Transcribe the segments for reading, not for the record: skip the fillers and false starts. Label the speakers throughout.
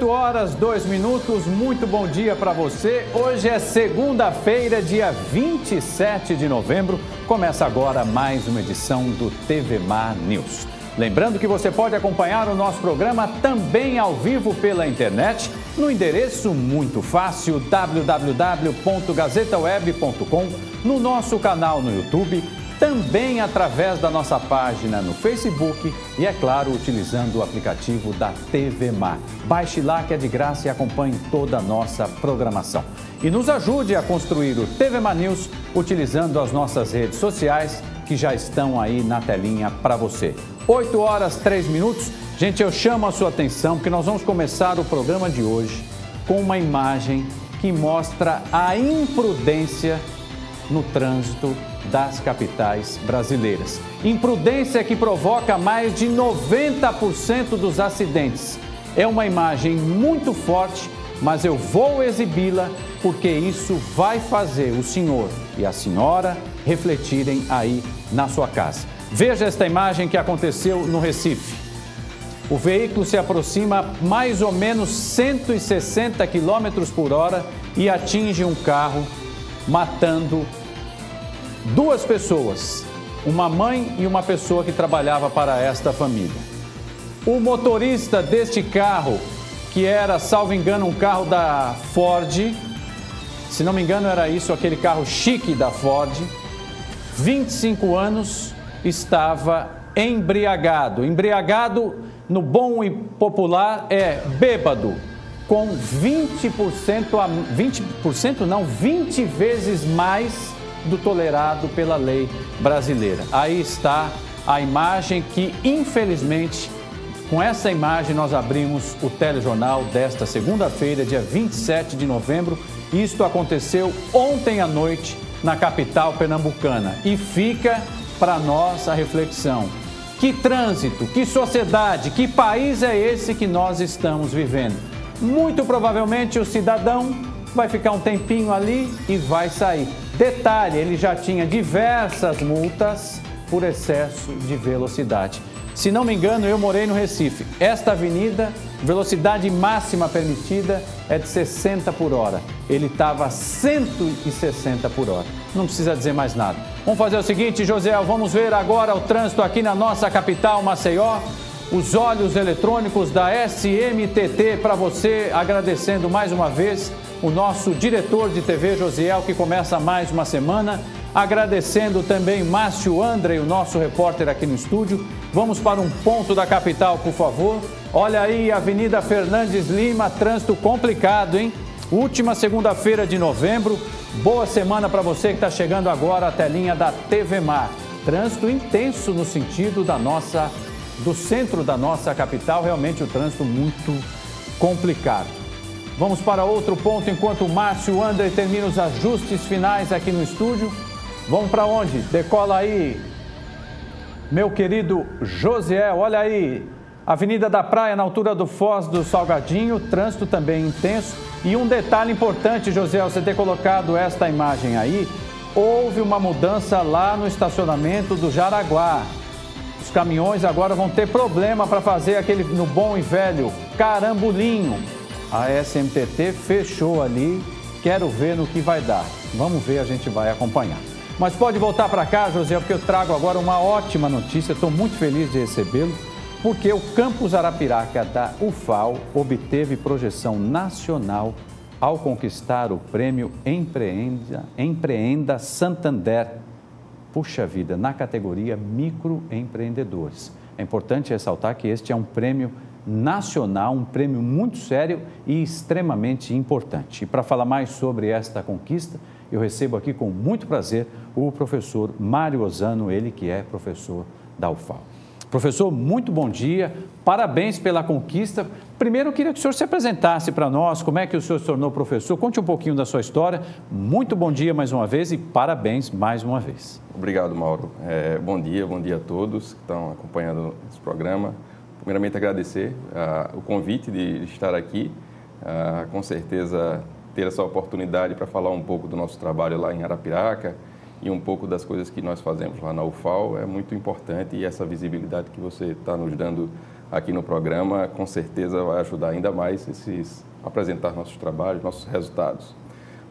Speaker 1: 8 horas, 2 minutos, muito bom dia para você. Hoje é segunda-feira, dia 27 de novembro. Começa agora mais uma edição do TVMA News. Lembrando que você pode acompanhar o nosso programa também ao vivo pela internet, no endereço muito fácil, www.gazetaweb.com, no nosso canal no YouTube, também através da nossa página no Facebook e, é claro, utilizando o aplicativo da TVMA. Baixe lá que é de graça e acompanhe toda a nossa programação. E nos ajude a construir o TVMA News utilizando as nossas redes sociais que já estão aí na telinha para você. 8 horas, 3 minutos. Gente, eu chamo a sua atenção porque nós vamos começar o programa de hoje com uma imagem que mostra a imprudência no trânsito das capitais brasileiras. Imprudência que provoca mais de 90% dos acidentes. É uma imagem muito forte, mas eu vou exibi-la porque isso vai fazer o senhor e a senhora refletirem aí na sua casa. Veja esta imagem que aconteceu no Recife. O veículo se aproxima mais ou menos 160 km por hora e atinge um carro, matando duas pessoas, uma mãe e uma pessoa que trabalhava para esta família. O motorista deste carro, que era, salvo engano, um carro da Ford, se não me engano era isso, aquele carro chique da Ford, 25 anos, estava embriagado. Embriagado, no bom e popular, é bêbado, com 20% não, 20 vezes mais do tolerado pela lei brasileira. Aí está a imagem que, infelizmente, com essa imagem nós abrimos o telejornal desta segunda-feira, dia 27 de novembro. Isto aconteceu ontem à noite na capital pernambucana e fica para nós a reflexão. Que trânsito, que sociedade, que país é esse que nós estamos vivendo? Muito provavelmente o cidadão vai ficar um tempinho ali e vai sair. Detalhe, ele já tinha diversas multas por excesso de velocidade. Se não me engano, eu morei no Recife. Esta avenida, velocidade máxima permitida é de 60 por hora. Ele estava a 160 por hora. Não precisa dizer mais nada. Vamos fazer o seguinte, José, vamos ver agora o trânsito aqui na nossa capital, Maceió. Os olhos eletrônicos da SMTT para você, agradecendo mais uma vez o nosso diretor de TV, Josiel, que começa mais uma semana. Agradecendo também Márcio André, o nosso repórter aqui no estúdio. Vamos para um ponto da capital, por favor. Olha aí, Avenida Fernandes Lima, trânsito complicado, hein? Última segunda-feira de novembro. Boa semana para você que está chegando agora à telinha da TVMA. Trânsito intenso no sentido do centro da nossa capital, realmente o trânsito muito complicado. Vamos para outro ponto enquanto o Márcio André termina os ajustes finais aqui no estúdio. Vamos para onde? Decola aí, meu querido Josiel. Olha aí, Avenida da Praia, na altura do Foz do Salgadinho, trânsito também intenso. E um detalhe importante, Josiel, você ter colocado esta imagem aí, houve uma mudança lá no estacionamento do Jaraguá. Os caminhões agora vão ter problema para fazer aquele, no bom e velho, carambolinho. A SMTT fechou ali, quero ver no que vai dar. Vamos ver, a gente vai acompanhar. Mas pode voltar para cá, José, porque eu trago agora uma ótima notícia. Estou muito feliz de recebê-lo, porque o campus Arapiraca da UFAL obteve projeção nacional ao conquistar o prêmio Empreenda Santander. Puxa vida, na categoria microempreendedores. É importante ressaltar que este é um prêmio nacional, um prêmio muito sério e extremamente importante. E para falar mais sobre esta conquista, eu recebo aqui com muito prazer o professor Mário Ozano, ele que é professor da UFAL. Professor, muito bom dia, parabéns pela conquista. Primeiro, eu queria que o senhor se apresentasse para nós, como é que o senhor se tornou professor, conte um pouquinho da sua história. Muito bom dia mais uma vez e parabéns mais uma vez.
Speaker 2: Obrigado, Mauro. Bom dia a todos que estão acompanhando esse programa. Primeiramente, agradecer o convite de estar aqui, com certeza ter essa oportunidade para falar um pouco do nosso trabalho lá em Arapiraca e um pouco das coisas que nós fazemos lá na UFAL é muito importante e essa visibilidade que você está nos dando aqui no programa, com certeza vai ajudar ainda mais a apresentar nossos trabalhos, nossos resultados.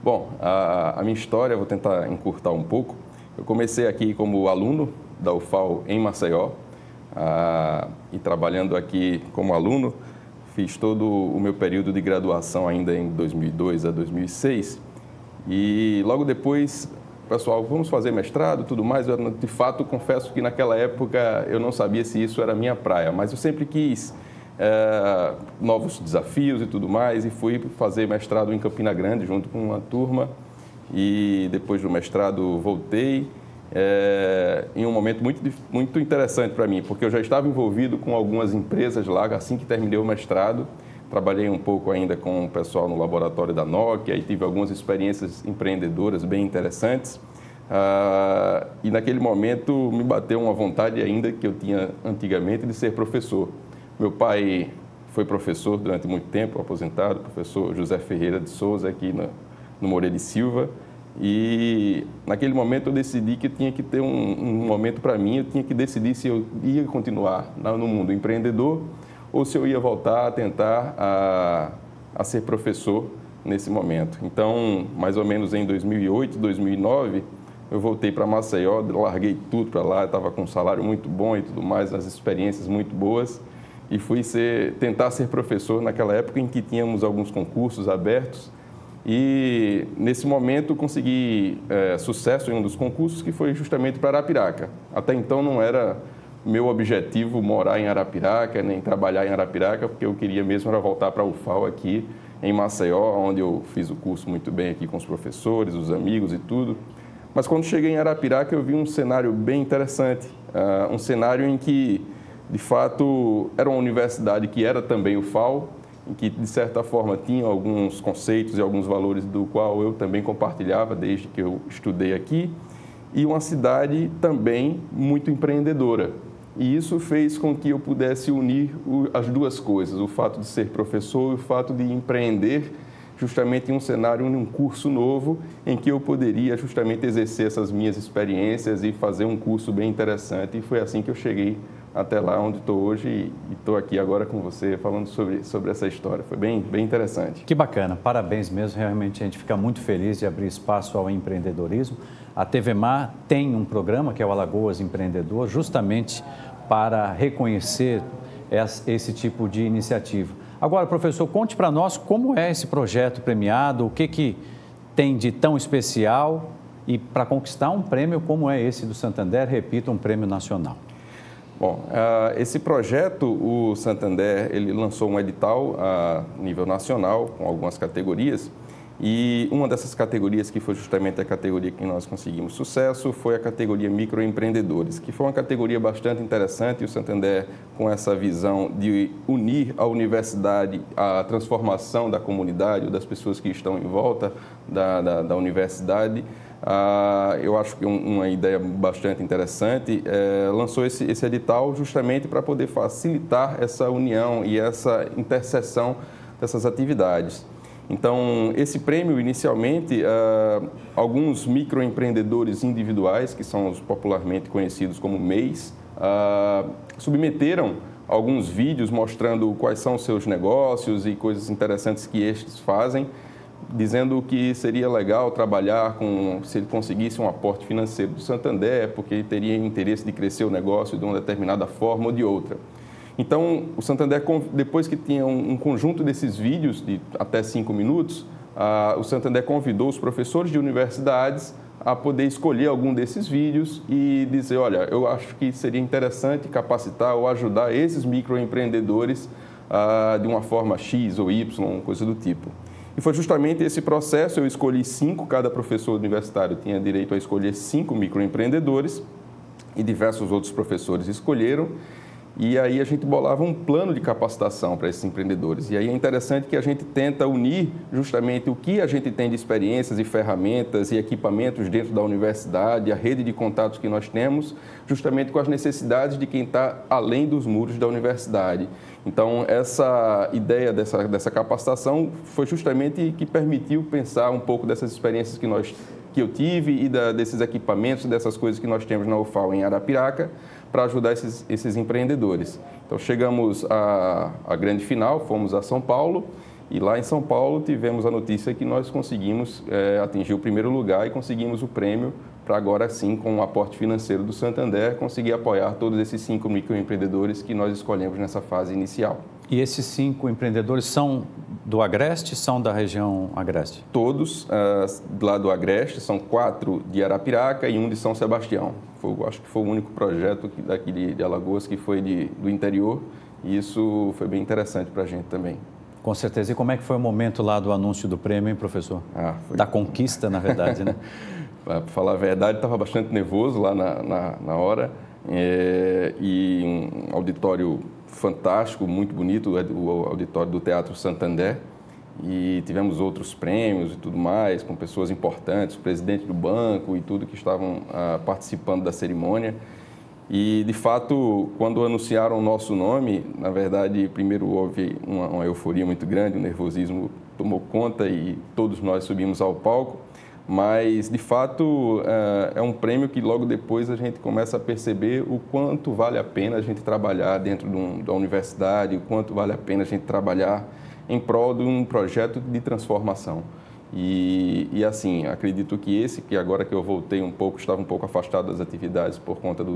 Speaker 2: Bom, a minha história, vou tentar encurtar um pouco. Eu comecei aqui como aluno da UFAL em Maceió, e trabalhando aqui como aluno, fiz todo o meu período de graduação ainda em 2002 a 2006. E logo depois, pessoal, vamos fazer mestrado, tudo mais. Eu, de fato, confesso que naquela época eu não sabia se isso era a minha praia, mas eu sempre quis novos desafios e tudo mais, e fui fazer mestrado em Campina Grande junto com uma turma. E depois do mestrado voltei em um momento muito interessante para mim, porque eu já estava envolvido com algumas empresas lá assim que terminei o mestrado. Trabalhei um pouco ainda com o pessoal no laboratório da Nokia e tive algumas experiências empreendedoras bem interessantes. E naquele momento me bateu uma vontade ainda que eu tinha antigamente de ser professor. Meu pai foi professor durante muito tempo, aposentado, professor José Ferreira de Souza aqui no Moreira de Silva. E naquele momento eu decidi que eu tinha que ter um momento para mim, eu tinha que decidir se eu ia continuar no mundo empreendedor ou se eu ia voltar a tentar a ser professor nesse momento. Então, mais ou menos em 2008, 2009, eu voltei para Maceió, larguei tudo para lá, estava com um salário muito bom e tudo mais, as experiências muito boas, e fui tentar ser professor naquela época em que tínhamos alguns concursos abertos. E, nesse momento, consegui sucesso em um dos concursos, que foi justamente para Arapiraca. Até então, não era meu objetivo morar em Arapiraca, nem trabalhar em Arapiraca, porque eu queria mesmo era voltar para a UFAL aqui em Maceió, onde eu fiz o curso muito bem aqui com os professores, os amigos e tudo. Mas, quando cheguei em Arapiraca, eu vi um cenário bem interessante, um cenário em que, de fato, era uma universidade que era também UFAL, em que, de certa forma, tinha alguns conceitos e alguns valores do qual eu também compartilhava desde que eu estudei aqui, e uma cidade também muito empreendedora. E isso fez com que eu pudesse unir as duas coisas, o fato de ser professor e o fato de empreender justamente em um cenário, em um curso novo, em que eu poderia justamente exercer essas minhas experiências e fazer um curso bem interessante. E foi assim que eu cheguei até lá onde estou hoje e estou aqui agora com você falando sobre essa história. Foi bem interessante.
Speaker 1: Que bacana, parabéns mesmo. Realmente a gente fica muito feliz de abrir espaço ao empreendedorismo. A TV Mar tem um programa que é o Alagoas Empreendedor, justamente para reconhecer esse tipo de iniciativa. Agora, professor, conte para nós como é esse projeto premiado, o que tem de tão especial e para conquistar um prêmio como é esse do Santander, repito, um prêmio nacional.
Speaker 2: Bom, esse projeto, o Santander, ele lançou um edital a nível nacional, com algumas categorias, e uma dessas categorias, que foi justamente a categoria que nós conseguimos sucesso, foi a categoria microempreendedores, que foi uma categoria bastante interessante, e o Santander, com essa visão de unir a universidade à transformação da comunidade, ou das pessoas que estão em volta da universidade, eu acho que uma ideia bastante interessante, lançou esse edital justamente para poder facilitar essa união e essa interseção dessas atividades. Então, esse prêmio, inicialmente, alguns microempreendedores individuais, que são os popularmente conhecidos como MEIs, submeteram alguns vídeos mostrando quais são os seus negócios e coisas interessantes que estes fazem, dizendo que seria legal trabalhar se ele conseguisse um aporte financeiro do Santander, porque ele teria interesse de crescer o negócio de uma determinada forma ou de outra. Então, o Santander, depois que tinha um conjunto desses vídeos de até 5 minutos, o Santander convidou os professores de universidades a poder escolher algum desses vídeos e dizer, olha, eu acho que seria interessante capacitar ou ajudar esses microempreendedores de uma forma X ou Y, coisa do tipo. E foi justamente esse processo, eu escolhi 5, cada professor universitário tinha direito a escolher 5 microempreendedores e diversos outros professores escolheram. E aí a gente bolava um plano de capacitação para esses empreendedores. E aí é interessante que a gente tenta unir justamente o que a gente tem de experiências e ferramentas e equipamentos dentro da universidade, a rede de contatos que nós temos, justamente com as necessidades de quem está além dos muros da universidade. Então, essa ideia dessa capacitação foi justamente que permitiu pensar um pouco dessas experiências que eu tive e desses equipamentos, dessas coisas que nós temos na UFAL em Arapiraca, para ajudar esses empreendedores. Então, chegamos à grande final, fomos a São Paulo, e lá em São Paulo tivemos a notícia que nós conseguimos atingir o primeiro lugar e conseguimos o prêmio para agora sim, com o aporte financeiro do Santander, conseguir apoiar todos esses 5 microempreendedores que nós escolhemos nessa fase inicial.
Speaker 1: E esses 5 empreendedores são do Agreste, são da região Agreste?
Speaker 2: Todos lá do Agreste, são 4 de Arapiraca e 1 de São Sebastião. Acho que foi o único projeto daqui de Alagoas que foi do interior, e isso foi bem interessante para a gente também.
Speaker 1: Com certeza. E como é que foi o momento lá do anúncio do prêmio, hein, professor? Da conquista, na verdade, né?
Speaker 2: Para falar a verdade, estava bastante nervoso lá na hora, e um auditório fantástico, muito bonito, o auditório do Teatro Santander, e tivemos outros prêmios e tudo mais, com pessoas importantes, o presidente do banco e tudo que estavam participando da cerimônia. E, de fato, quando anunciaram o nosso nome, na verdade, primeiro houve uma euforia muito grande, o nervosismo tomou conta e todos nós subimos ao palco. Mas, de fato, é um prêmio que logo depois a gente começa a perceber o quanto vale a pena a gente trabalhar dentro da universidade, o quanto vale a pena a gente trabalhar em prol de um projeto de transformação. E assim, acredito que agora que eu voltei estava um pouco afastado das atividades por conta da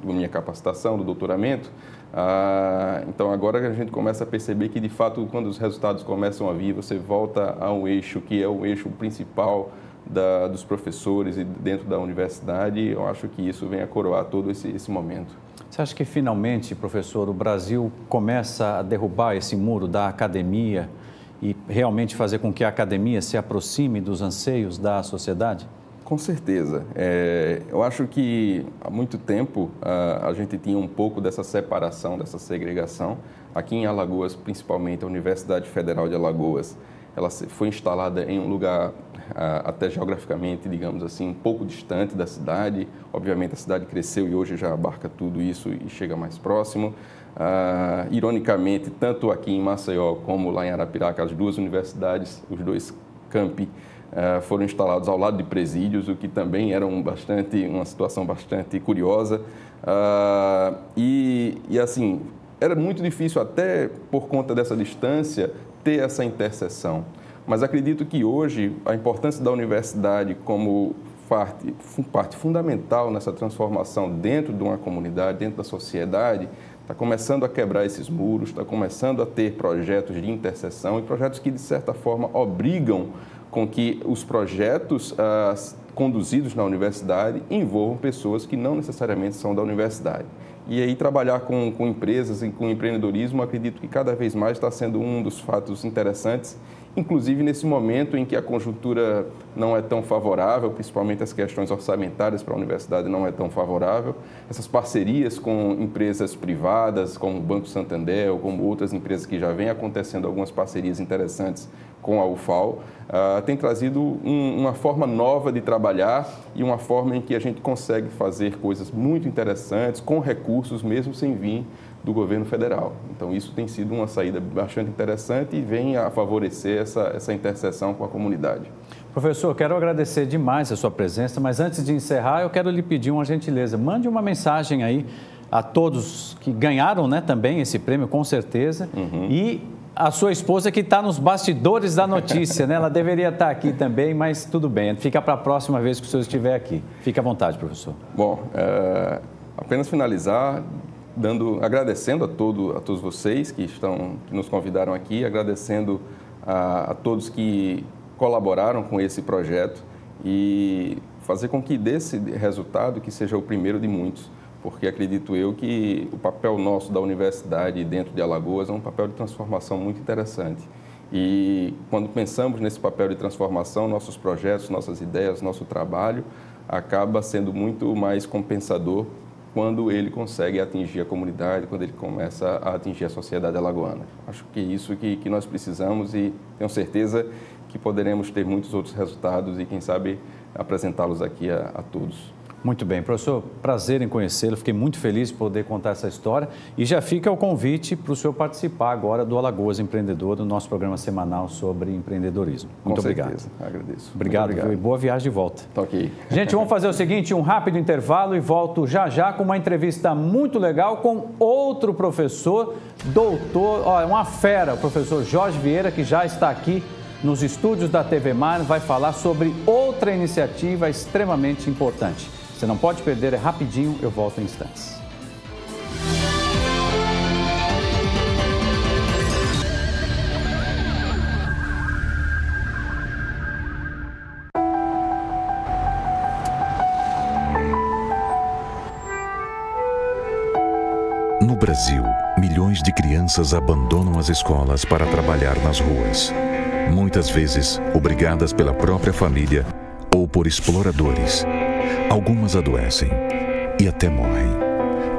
Speaker 2: minha capacitação, do doutoramento, então agora que a gente começa a perceber que, de fato, quando os resultados começam a vir, você volta a um eixo que é o eixo principal dos professores e dentro da universidade, eu acho que isso vem a coroar todo esse momento.
Speaker 1: Você acha que finalmente, professor, o Brasil começa a derrubar esse muro da academia e realmente fazer com que a academia se aproxime dos anseios da sociedade?
Speaker 2: Com certeza. Eu acho que há muito tempo a gente tinha um pouco dessa separação, dessa segregação. Aqui em Alagoas, principalmente a Universidade Federal de Alagoas, ela foi instalada em um lugar até geograficamente, digamos assim, um pouco distante da cidade. Obviamente a cidade cresceu e hoje já abarca tudo isso e chega mais próximo. Ironicamente, tanto aqui em Maceió como lá em Arapiraca, as duas universidades, os dois campi, foram instalados ao lado de presídios, o que também era uma situação bastante curiosa. E assim, era muito difícil, até por conta dessa distância, ter essa interseção. Mas acredito que hoje a importância da universidade como parte fundamental nessa transformação dentro de uma comunidade, dentro da sociedade, está começando a quebrar esses muros, está começando a ter projetos de interseção e projetos que, de certa forma, obrigam com que os projetos conduzidos na universidade envolvam pessoas que não necessariamente são da universidade. E aí trabalhar com empresas e com empreendedorismo, acredito que cada vez mais está sendo um dos fatos interessantes, inclusive nesse momento em que a conjuntura não é tão favorável, principalmente as questões orçamentárias para a universidade não é tão favorável. Essas parcerias com empresas privadas, como o Banco Santander, ou como outras empresas que já vêm acontecendo, algumas parcerias interessantes com a UFAL, tem trazido uma forma nova de trabalhar e uma forma em que a gente consegue fazer coisas muito interessantes com recursos, mesmo sem vir do governo federal. Então, isso tem sido uma saída bastante interessante e vem a favorecer essa interseção com a comunidade.
Speaker 1: Professor, quero agradecer demais a sua presença, mas antes de encerrar, eu quero lhe pedir uma gentileza. Mande uma mensagem aí a todos que ganharam, né, também esse prêmio, com certeza, e a sua esposa que está nos bastidores da notícia, né? Ela deveria estar aqui também, mas tudo bem, fica para a próxima vez que o senhor estiver aqui. Fique à vontade, professor.
Speaker 2: Bom, apenas finalizar agradecendo a todos vocês que nos convidaram aqui, agradecendo a todos que colaboraram com esse projeto e fazer com que desse resultado que seja o primeiro de muitos, porque acredito eu que o papel nosso da universidade dentro de Alagoas é um papel de transformação muito interessante. E quando pensamos nesse papel de transformação, nossos projetos, nossas ideias, nosso trabalho acaba sendo muito mais compensador quando ele consegue atingir a comunidade, quando ele começa a atingir a sociedade alagoana. Acho que é isso que nós precisamos e tenho certeza que poderemos ter muitos outros resultados e, quem sabe, apresentá-los aqui a todos.
Speaker 1: Muito bem, professor, prazer em conhecê-lo, fiquei muito feliz de poder contar essa história e já fica o convite para o senhor participar agora do Alagoas Empreendedor, do nosso programa semanal sobre empreendedorismo. Muito obrigado.
Speaker 2: Com certeza, agradeço.
Speaker 1: Obrigado e boa viagem de volta.
Speaker 2: Tá ok.
Speaker 1: Gente, vamos fazer o seguinte, um rápido intervalo e volto já com uma entrevista muito legal com outro professor, doutor, uma fera, o professor Jorge Vieira, que já está aqui nos estúdios da TV Mar, vai falar sobre outra iniciativa extremamente importante. Você não pode perder, é rapidinho, eu volto em instantes.
Speaker 3: No Brasil, milhões de crianças abandonam as escolas para trabalhar nas ruas. Muitas vezes, obrigadas pela própria família ou por exploradores. Algumas adoecem e até morrem.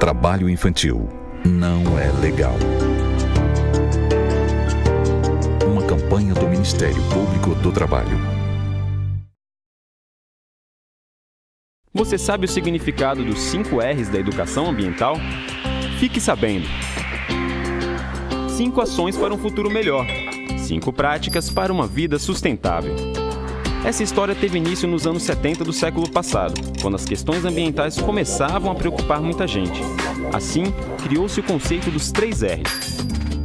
Speaker 3: Trabalho infantil não é legal. Uma campanha do Ministério Público do Trabalho.
Speaker 4: Você sabe o significado dos 5 R's da educação ambiental? Fique sabendo. 5 ações para um futuro melhor. 5 práticas para uma vida sustentável. Essa história teve início nos anos 70 do século passado, quando as questões ambientais começavam a preocupar muita gente. Assim, criou-se o conceito dos 3 R's.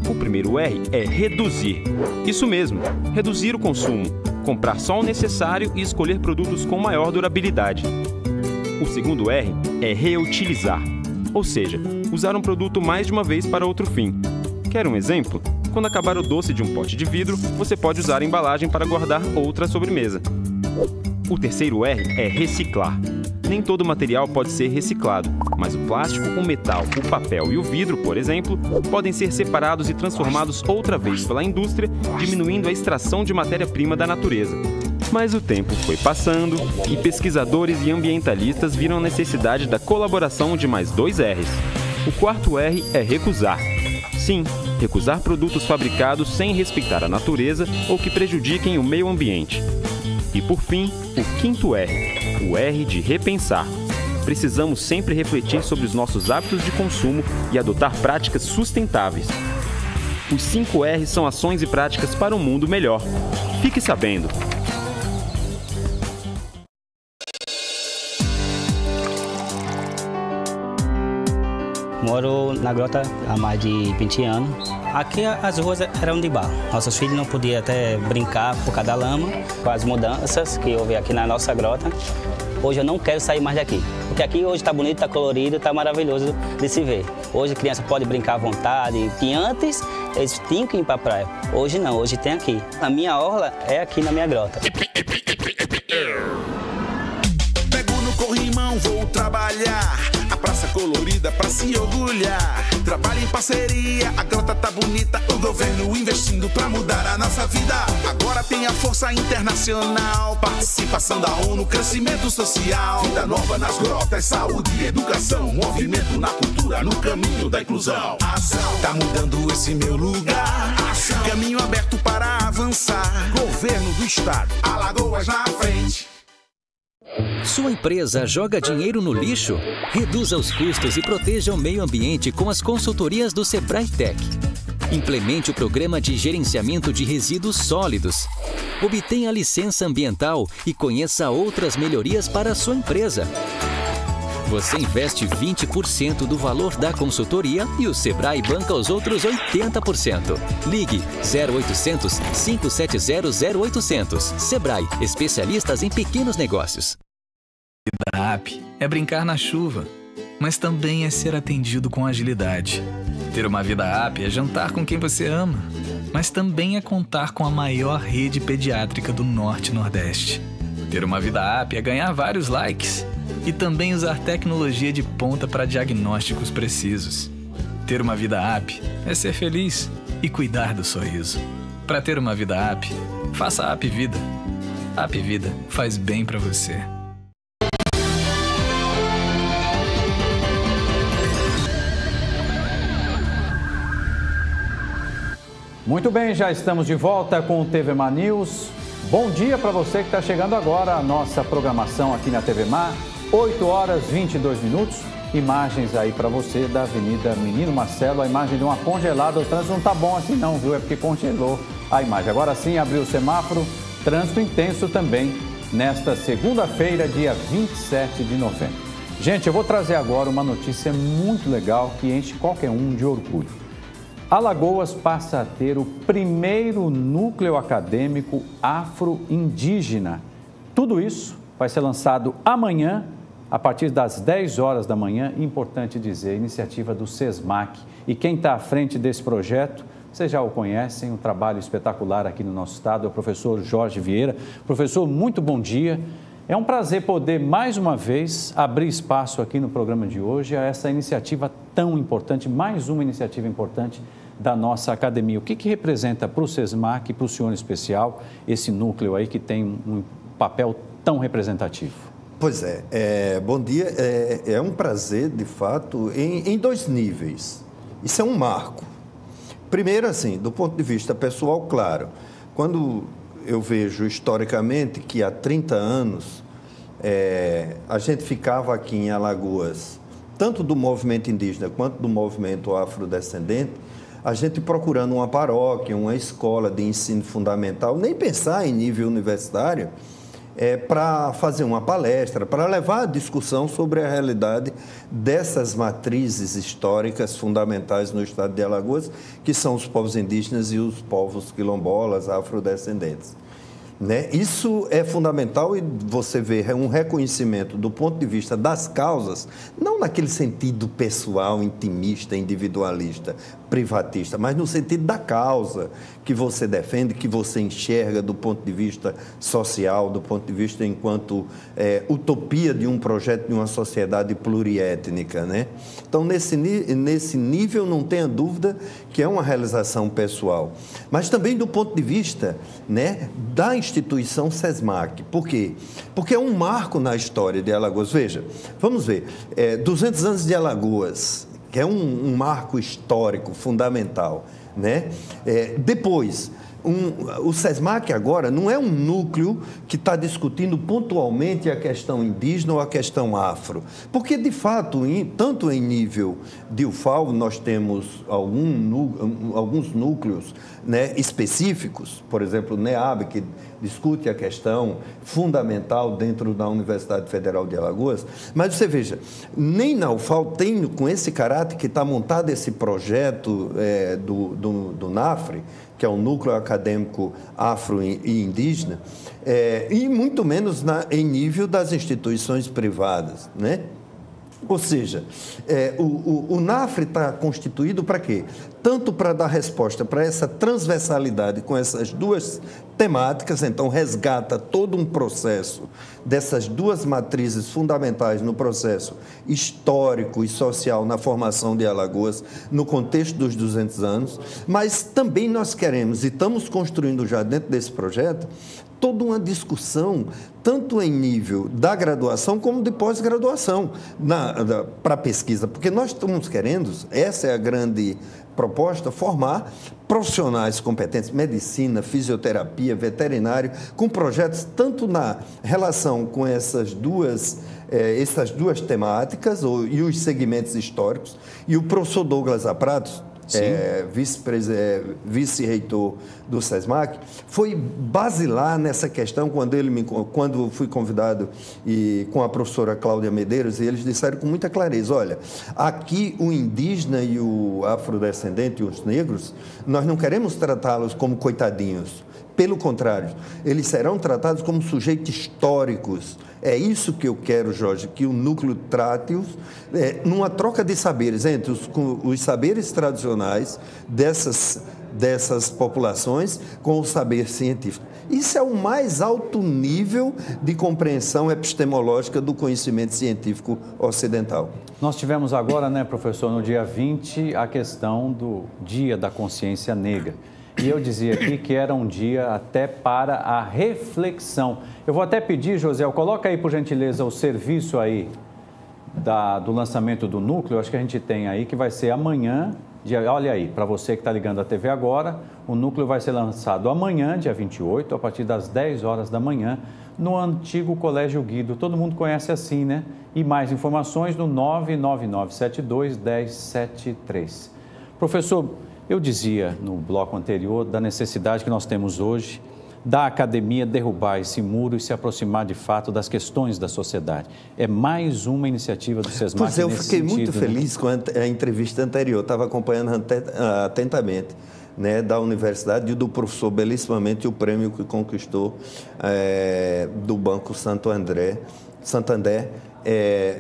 Speaker 4: O primeiro R é reduzir. Isso mesmo, reduzir o consumo, comprar só o necessário e escolher produtos com maior durabilidade. O segundo R é reutilizar, ou seja, usar um produto mais de uma vez para outro fim. Quer um exemplo? Quando acabar o doce de um pote de vidro, você pode usar a embalagem para guardar outra sobremesa. O terceiro R é reciclar. Nem todo material pode ser reciclado, mas o plástico, o metal, o papel e o vidro, por exemplo, podem ser separados e transformados outra vez pela indústria, diminuindo a extração de matéria-prima da natureza. Mas o tempo foi passando e pesquisadores e ambientalistas viram a necessidade da colaboração de mais 2 R's. O quarto R é recusar. Sim, recusar produtos fabricados sem respeitar a natureza ou que prejudiquem o meio ambiente. E por fim, o quinto R, o R de repensar. Precisamos sempre refletir sobre os nossos hábitos de consumo e adotar práticas sustentáveis. Os 5 R's são ações e práticas para um mundo melhor. Fique sabendo!
Speaker 5: Moro na grota há mais de 20 anos. Aqui as ruas eram de barro. Nossos filhos não podiam até brincar por causa da lama. Com as mudanças que houve aqui na nossa grota, hoje eu não quero sair mais daqui. Porque aqui hoje está bonito, está colorido, está maravilhoso de se ver. Hoje a criança pode brincar à vontade. E antes eles tinham que ir para a praia. Hoje não, hoje tem aqui. A minha orla é aqui na minha grota.
Speaker 6: Pego no corrimão, vou trabalhar. A praça colorida pra se orgulhar. Trabalho em parceria, a grota tá bonita. O governo investindo pra mudar a nossa vida. Agora tem a força internacional, participação da ONU, crescimento social. Vida nova nas grotas, saúde e educação. Movimento na cultura, no caminho da inclusão. Ação, tá mudando esse meu lugar. Ação, caminho aberto para avançar. Governo do estado, Alagoas na frente.
Speaker 7: Sua empresa joga dinheiro no lixo? Reduza os custos e proteja o meio ambiente com as consultorias do Sebrae Tech. Implemente o programa de gerenciamento de resíduos sólidos. Obtenha a licença ambiental e conheça outras melhorias para a sua empresa. Você investe 20% do valor da consultoria e o Sebrae banca os outros 80%. Ligue 0800 570 0800. Sebrae, especialistas em pequenos negócios.
Speaker 8: Vida app é brincar na chuva, mas também é ser atendido com agilidade. Ter uma vida app é jantar com quem você ama, mas também é contar com a maior rede pediátrica do Norte e Nordeste. Ter uma vida app é ganhar vários likes e também usar tecnologia de ponta para diagnósticos precisos. Ter uma vida app é ser feliz e cuidar do sorriso. Para ter uma vida app, faça a App Vida. A App Vida faz bem para você.
Speaker 1: Muito bem, já estamos de volta com o TV Mar News. Bom dia para você que está chegando agora à nossa programação aqui na TV Mar. 8 horas 22 minutos. Imagens aí para você da Avenida Menino Marcelo. A imagem de uma congelada. O trânsito não tá bom assim não, viu? É porque congelou a imagem. Agora sim, abriu o semáforo. Trânsito intenso também nesta segunda-feira, dia 27 de novembro. Gente, eu vou trazer agora uma notícia muito legal que enche qualquer um de orgulho. Alagoas passa a ter o primeiro núcleo acadêmico afro-indígena. Tudo isso vai ser lançado amanhã, a partir das 10 horas da manhã. Importante dizer, iniciativa do SESMAC. E quem está à frente desse projeto, vocês já o conhecem, um trabalho espetacular aqui no nosso estado, é o professor Jorge Vieira. Professor, muito bom dia. É um prazer poder, mais uma vez, abrir espaço aqui no programa de hoje a essa iniciativa tão importante, mais uma iniciativa importante da nossa academia. O que representa para o SESMAC e para o senhor em especial esse núcleo aí que tem um papel tão representativo?
Speaker 9: Pois é, bom dia. É um prazer, de fato, em dois níveis. Isso é um marco. Primeiro, assim, do ponto de vista pessoal, claro, quando eu vejo historicamente que há 30 anos a gente ficava aqui em Alagoas, tanto do movimento indígena quanto do movimento afrodescendente, a gente procurando uma paróquia, uma escola de ensino fundamental, nem pensar em nível universitário, para fazer uma palestra, para levar a discussão sobre a realidade dessas matrizes históricas fundamentais no estado de Alagoas, que são os povos indígenas e os povos quilombolas, afrodescendentes. Né? Isso é fundamental e você vê um reconhecimento do ponto de vista das causas, não naquele sentido pessoal, intimista, individualista, privatista, mas no sentido da causa que você defende, que você enxerga do ponto de vista social, do ponto de vista enquanto utopia de um projeto de uma sociedade pluriétnica. Né? Então, nesse nível, não tenha dúvida que é uma realização pessoal, mas também do ponto de vista, né, da instituição SESMAC. Por quê? Porque é um marco na história de Alagoas. Veja, vamos ver, 200 anos de Alagoas, que é um marco histórico fundamental, né? Depois, o SESMAC agora não é um núcleo que está discutindo pontualmente a questão indígena ou a questão afro, porque, de fato, tanto em nível de UFAL, nós temos alguns núcleos, né, específicos, por exemplo, o NEAB, que discute a questão fundamental dentro da Universidade Federal de Alagoas, mas você veja, nem na UFAL tem, com esse caráter que está montado esse projeto do NAFRE, que é o Núcleo Acadêmico Afro e Indígena, e muito menos em nível das instituições privadas, né? Ou seja, o NAFRE está constituído para quê? Tanto para dar resposta para essa transversalidade com essas duas temáticas, então resgata todo um processo dessas duas matrizes fundamentais no processo histórico e social na formação de Alagoas, no contexto dos 200 anos, mas também nós queremos, e estamos construindo já dentro desse projeto, toda uma discussão, tanto em nível da graduação como de pós-graduação, para a pesquisa, porque nós estamos querendo, essa é a grande proposta, formar profissionais competentes, medicina, fisioterapia, veterinário, com projetos tanto na relação com essas duas temáticas e os segmentos históricos, e o professor Douglas Aprados, vice-reitor do SESMAC, foi basilar nessa questão quando fui convidado com a professora Cláudia Medeiros, e eles disseram com muita clareza, olha, aqui o indígena e o afrodescendente e os negros, nós não queremos tratá-los como coitadinhos. Pelo contrário, eles serão tratados como sujeitos históricos. É isso que eu quero, Jorge, que o núcleo trate-os numa troca de saberes entre os saberes tradicionais dessas populações com o saber científico. Isso é o mais alto nível de compreensão epistemológica do conhecimento científico ocidental.
Speaker 1: Nós tivemos agora, né, professor, no dia 20, a questão do Dia da Consciência Negra. E eu dizia aqui que era um dia até para a reflexão. Eu vou até pedir, José, coloca aí, por gentileza, o serviço aí do lançamento do núcleo. Acho que a gente tem aí, que vai ser amanhã. Olha aí, para você que está ligando a TV agora, o núcleo vai ser lançado amanhã, dia 28, a partir das 10 horas da manhã, no antigo Colégio Guido. Todo mundo conhece assim, né? E mais informações no 99972-1073. Professor, eu dizia no bloco anterior da necessidade que nós temos hoje da academia derrubar esse muro e se aproximar de fato das questões da sociedade. É mais uma iniciativa do SESMAC nesse sentido.
Speaker 9: Pois eu fiquei muito feliz com a entrevista anterior, estava acompanhando atentamente, né, da universidade e do professor belíssimamente o prêmio que conquistou do Banco Santander,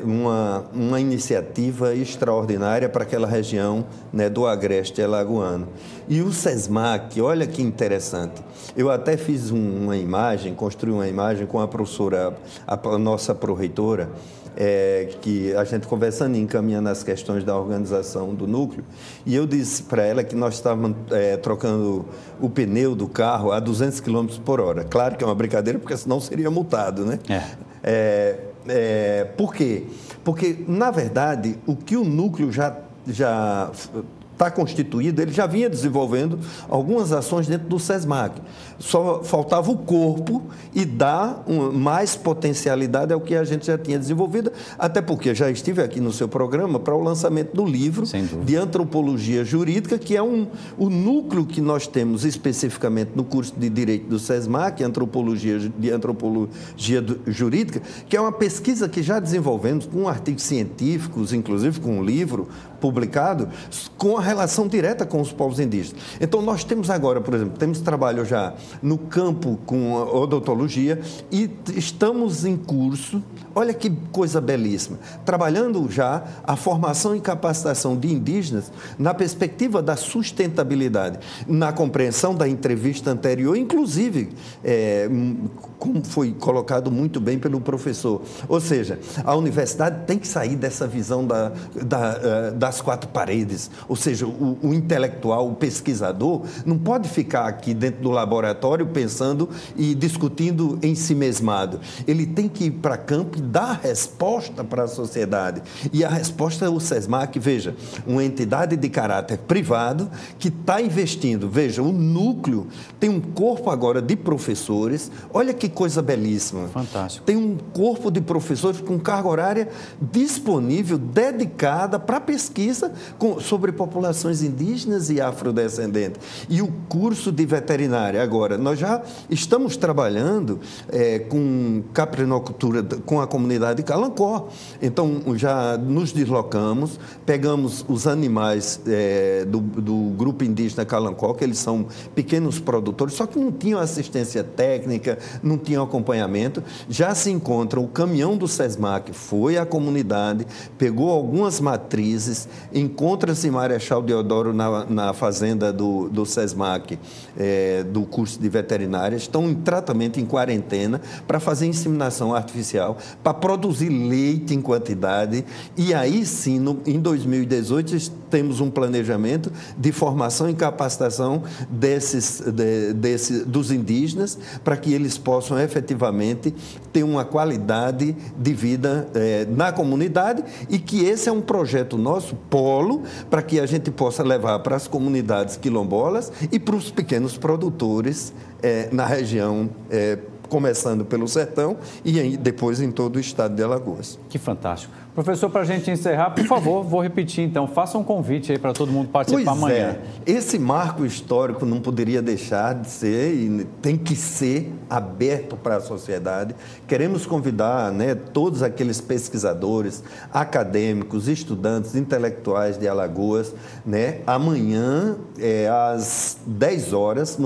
Speaker 9: uma iniciativa extraordinária para aquela região, né, do Agreste Alagoano. E o SESMAC, olha que interessante, eu até fiz uma imagem, construí uma imagem com a professora, a nossa pró-reitora, que a gente conversando e encaminhando as questões da organização do núcleo, e eu disse para ela que nós estávamos trocando o pneu do carro a 200 km por hora. Claro que é uma brincadeira, porque senão seria multado, né? Por quê? Porque, na verdade, o que o núcleo já está constituído, ele já vinha desenvolvendo algumas ações dentro do SESMAC. Só faltava o corpo e dar mais potencialidade ao que a gente já tinha desenvolvido, até porque já estive aqui no seu programa para o lançamento do livro de Antropologia Jurídica, que é o núcleo que nós temos especificamente no curso de Direito do SESMAC, Antropologia Jurídica, que é uma pesquisa que já desenvolvemos com artigos científicos, inclusive com um livro publicado, com a relação direta com os povos indígenas. Então, nós temos agora, por exemplo, temos trabalho já no campo com a odontologia e estamos em curso, olha que coisa belíssima, trabalhando já a formação e capacitação de indígenas na perspectiva da sustentabilidade, na compreensão da entrevista anterior, inclusive, como foi colocado muito bem pelo professor. Ou seja, a universidade tem que sair dessa visão das quatro paredes, ou seja, o intelectual, o pesquisador, não pode ficar aqui dentro do laboratório pensando e discutindo em si mesmado. Ele tem que ir para campo e dar resposta para a sociedade. E a resposta é o SESMAC, veja, uma entidade de caráter privado que está investindo. Veja, o núcleo tem um corpo agora de professores, olha que coisa belíssima.
Speaker 1: Fantástico.
Speaker 9: Tem um corpo de professores com carga horária disponível, dedicada para pesquisa sobre populações indígenas e afrodescendentes. E o curso de veterinária, agora, nós já estamos trabalhando com caprinocultura, com a comunidade de Calancó. Então, já nos deslocamos, pegamos os animais do grupo indígena Calancó, que eles são pequenos produtores, só que não tinham assistência técnica, não tinham acompanhamento. Já se encontra o caminhão do SESMAC, foi à comunidade, pegou algumas matrizes, encontra-se em Marechal Deodoro na fazenda do SESMAC, do curso de veterinária, estão em tratamento, em quarentena, para fazer inseminação artificial, para produzir leite em quantidade, e aí sim, em 2018, temos um planejamento de formação e capacitação dos indígenas, para que eles possam efetivamente ter uma qualidade de vida na comunidade, e que esse é um projeto nosso, polo, para que a gente possa levar para as comunidades quilombolas e para os pequenos produtores na região, começando pelo sertão e depois em todo o estado de Alagoas.
Speaker 1: Que fantástico. Professor, para a gente encerrar, por favor, vou repetir então, faça um convite aí para todo mundo participar amanhã.
Speaker 9: Esse marco histórico não poderia deixar de ser e tem que ser aberto para a sociedade. Queremos convidar, né, todos aqueles pesquisadores, acadêmicos, estudantes, intelectuais de Alagoas, né, amanhã, às 10 horas,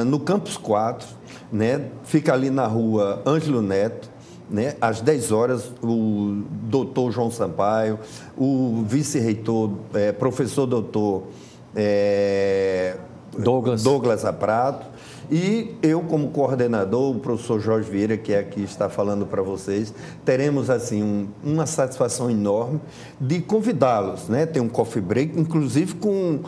Speaker 9: no Campus 4, né, fica ali na rua Ângelo Neto, né, às 10 horas, o doutor João Sampaio, o vice-reitor, professor doutor Douglas Aprato, e eu, como coordenador, o professor Jorge Vieira, que aqui está falando para vocês, teremos, assim, uma satisfação enorme de convidá-los, né? Tem um coffee break, inclusive com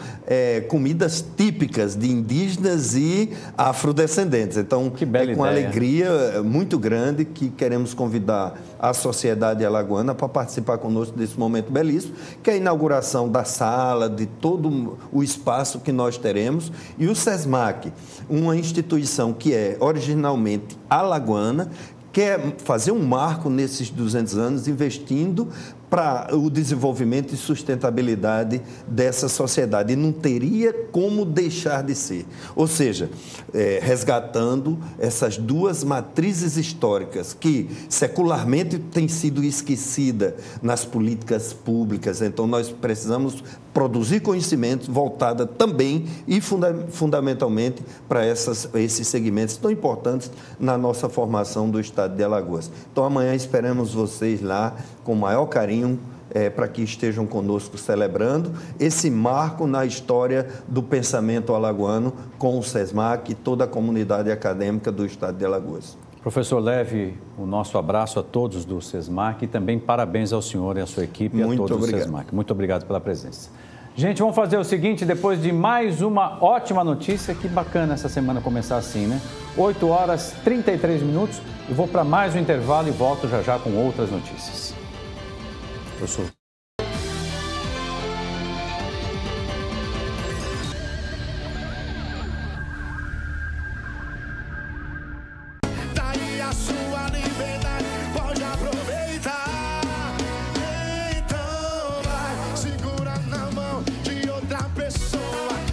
Speaker 9: comidas típicas de indígenas e afrodescendentes. Então,
Speaker 1: que bela
Speaker 9: com
Speaker 1: ideia.
Speaker 9: Alegria muito grande que queremos convidar a sociedade alagoana para participar conosco desse momento belíssimo, que é a inauguração da sala, de todo o espaço que nós teremos, e o SESMAC, uma instituição instituição que é originalmente alagoana, quer fazer um marco nesses 200 anos, investindo para o desenvolvimento e sustentabilidade dessa sociedade. E não teria como deixar de ser. Ou seja, resgatando essas duas matrizes históricas que secularmente têm sido esquecidas nas políticas públicas. Então, nós precisamos produzir conhecimento voltada também e fundamentalmente para esses segmentos tão importantes na nossa formação do Estado de Alagoas. Então, amanhã esperamos vocês lá com o maior carinho, para que estejam conosco celebrando esse marco na história do pensamento alagoano com o SESMAC e toda a comunidade acadêmica do Estado de Alagoas.
Speaker 1: Professor, leve o nosso abraço a todos do SESMAC e também parabéns ao senhor e à sua equipe e a todos do SESMAC. Muito obrigado pela presença. Gente, vamos fazer o seguinte, depois de mais uma ótima notícia, que bacana essa semana começar assim, né? 8 horas 33 minutos, eu vou para mais um intervalo e volto já já com outras notícias. Professor.
Speaker 6: Daí a sua liberdade, pode aproveitar. Então vai, segura na mão de outra pessoa.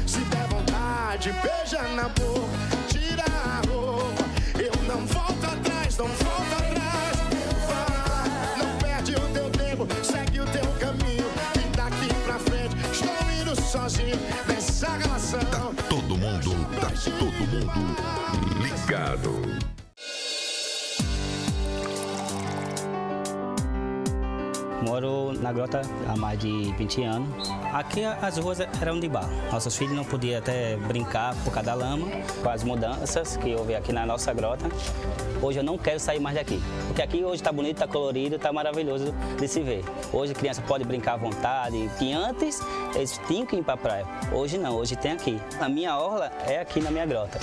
Speaker 6: Se der vontade, beija na boca, tira a roupa. Eu não volto atrás, não volto atrás. Vai, não perde o teu tempo, segue o teu caminho. E daqui pra frente, estou indo sozinho nessa relação.
Speaker 3: Tá todo mundo ligado.
Speaker 5: Moro na Grota há mais de 20 anos. Aqui as ruas eram de barro. Nossos filhos não podiam até brincar por causa da lama. Com as mudanças que houve aqui na nossa grota, hoje eu não quero sair mais daqui. Porque aqui hoje está bonito, está colorido, está maravilhoso de se ver. Hoje a criança pode brincar à vontade. E antes eles tinham que ir para a praia. Hoje não, hoje tem aqui. A minha orla é aqui na minha grota.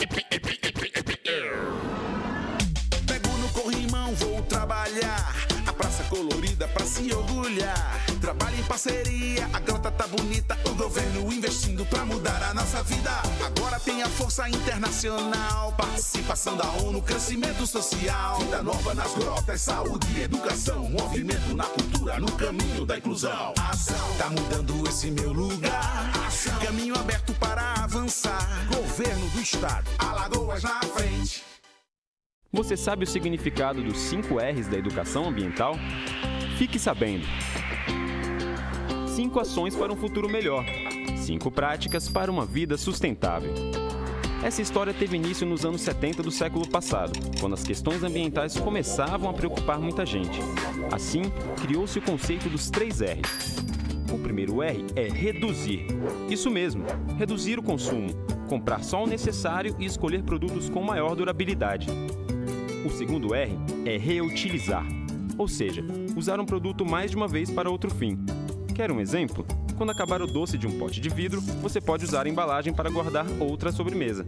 Speaker 6: Pego no corrimão, vou trabalhar. A praça colorida pra se orgulhar. Trabalho em parceria, a grota tá bonita. O governo investindo pra mudar a nossa vida. Agora tem a força internacional, participação da ONU, crescimento social. Vida nova nas grotas, saúde e educação. Movimento na cultura, no caminho da inclusão. Ação, tá mudando esse meu lugar. Ação, caminho aberto para avançar. Governo do Estado, Alagoas na frente.
Speaker 4: Você sabe o significado dos 5 R's da educação ambiental? Fique sabendo. 5 ações para um futuro melhor. 5 práticas para uma vida sustentável. Essa história teve início nos anos 70 do século passado, quando as questões ambientais começavam a preocupar muita gente. Assim, criou-se o conceito dos 3 R's. O primeiro R é reduzir. Isso mesmo, reduzir o consumo, comprar só o necessário e escolher produtos com maior durabilidade. O segundo R é reutilizar, ou seja, usar um produto mais de uma vez para outro fim. Quer um exemplo? Quando acabar o doce de um pote de vidro, você pode usar a embalagem para guardar outra sobremesa.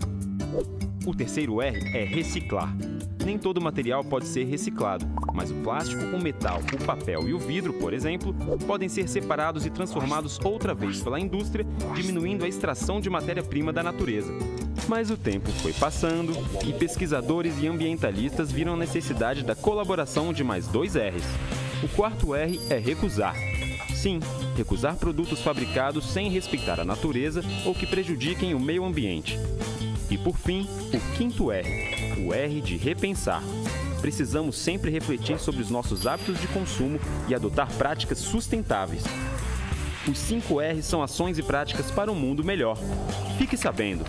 Speaker 4: O terceiro R é reciclar. Nem todo material pode ser reciclado, mas o plástico, o metal, o papel e o vidro, por exemplo, podem ser separados e transformados outra vez pela indústria, diminuindo a extração de matéria-prima da natureza. Mas o tempo foi passando e pesquisadores e ambientalistas viram a necessidade da colaboração de mais 2 R's. O quarto R é recusar. Sim, recusar produtos fabricados sem respeitar a natureza ou que prejudiquem o meio ambiente. E por fim, o quinto R, o R de repensar. Precisamos sempre refletir sobre os nossos hábitos de consumo e adotar práticas sustentáveis. Os 5 R's são ações e práticas para um mundo melhor. Fique sabendo!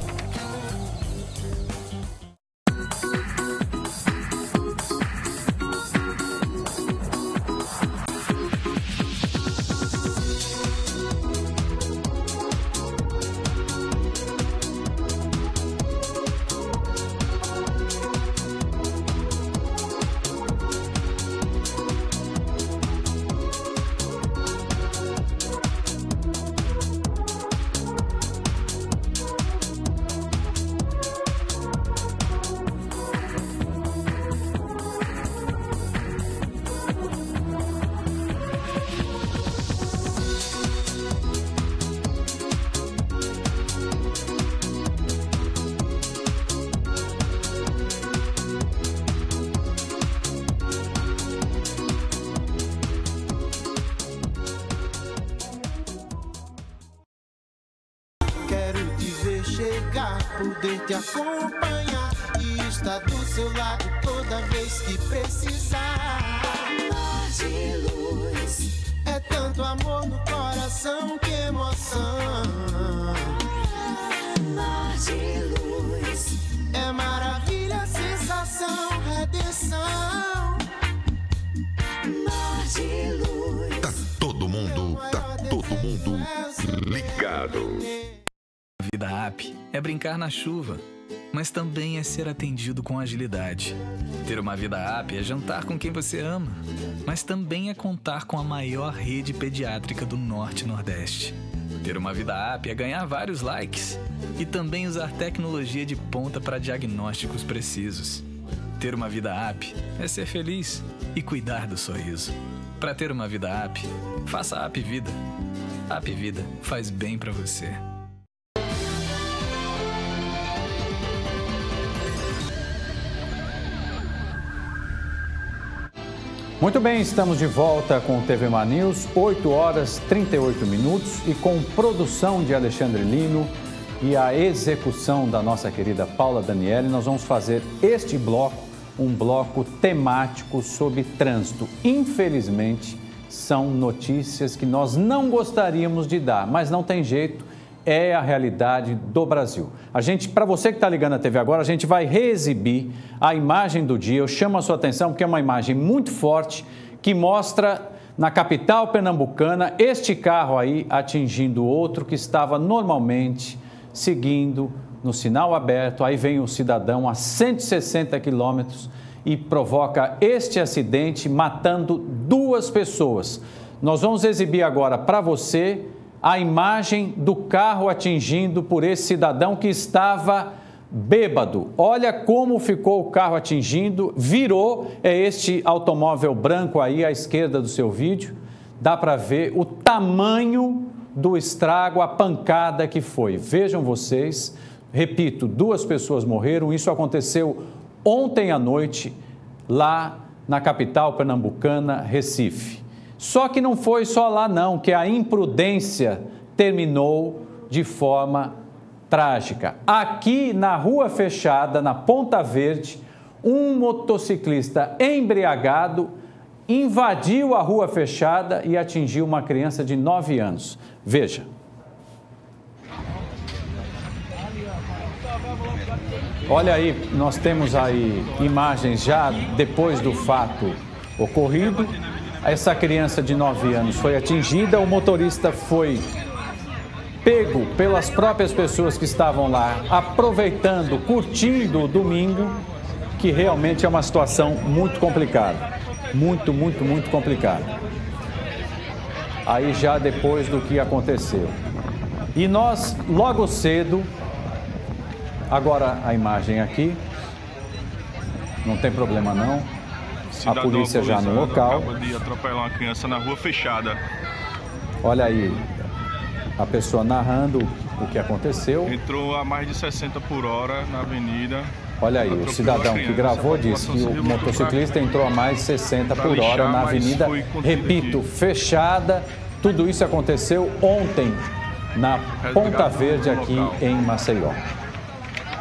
Speaker 10: poder te acompanhar e estar do seu lado toda vez que precisar. Luz. É tanto amor no coração, que emoção. Luz. É maravilha, sensação, redenção. Luz.
Speaker 3: Tá todo mundo ligado.
Speaker 8: A vida app é brincar na chuva, mas também é ser atendido com agilidade. Ter uma vida app é jantar com quem você ama, mas também é contar com a maior rede pediátrica do Norte e Nordeste. Ter uma vida app é ganhar vários likes e também usar tecnologia de ponta para diagnósticos precisos. Ter uma vida app é ser feliz e cuidar do sorriso. Para ter uma vida app, faça a App Vida. A App Vida faz bem para você.
Speaker 1: Muito bem, estamos de volta com o TV Man News, 8 horas 38 minutos e com produção de Alexandre Lino e a execução da nossa querida Paula Daniele, nós vamos fazer este bloco, um bloco temático sobre trânsito. Infelizmente, são notícias que nós não gostaríamos de dar, mas não tem jeito, é a realidade do Brasil. Para você que está ligando a TV agora, a gente vai reexibir a imagem do dia. Eu chamo a sua atenção porque é uma imagem muito forte que mostra na capital pernambucana este carro aí atingindo outro que estava normalmente seguindo no sinal aberto. Aí vem o cidadão a 160 quilômetros e provoca este acidente, matando 2 pessoas. Nós vamos exibir agora para você a imagem do carro atingido por esse cidadão que estava bêbado. Olha como ficou o carro atingindo, virou, é este automóvel branco aí à esquerda do seu vídeo. Dá para ver o tamanho do estrago, a pancada que foi. Vejam vocês, repito, 2 pessoas morreram, isso aconteceu ontem à noite lá na capital pernambucana, Recife. Só que não foi só lá não, que a imprudência terminou de forma trágica. Aqui na Rua Fechada, na Ponta Verde, um motociclista embriagado invadiu a Rua Fechada e atingiu uma criança de 9 anos. Veja. Olha aí, nós temos aí imagens já depois do fato ocorrido. Essa criança de 9 anos foi atingida, o motorista foi pego pelas próprias pessoas que estavam lá, aproveitando, curtindo o domingo, que realmente é uma situação muito complicada. Muito complicada. Aí já depois do que aconteceu. E nós, logo cedo, agora a imagem aqui, não tem problema não. A polícia já no local.
Speaker 11: Acaba de atropelar uma criança na Rua Fechada.
Speaker 1: Olha aí, a pessoa narrando o que aconteceu.
Speaker 11: Entrou a mais de 60 por hora na avenida.
Speaker 1: Olha aí, o cidadão que gravou disse que o motociclista entrou a mais de 60 por hora na avenida, repito, fechada. Tudo isso aconteceu ontem na Ponta Verde aqui em Maceió.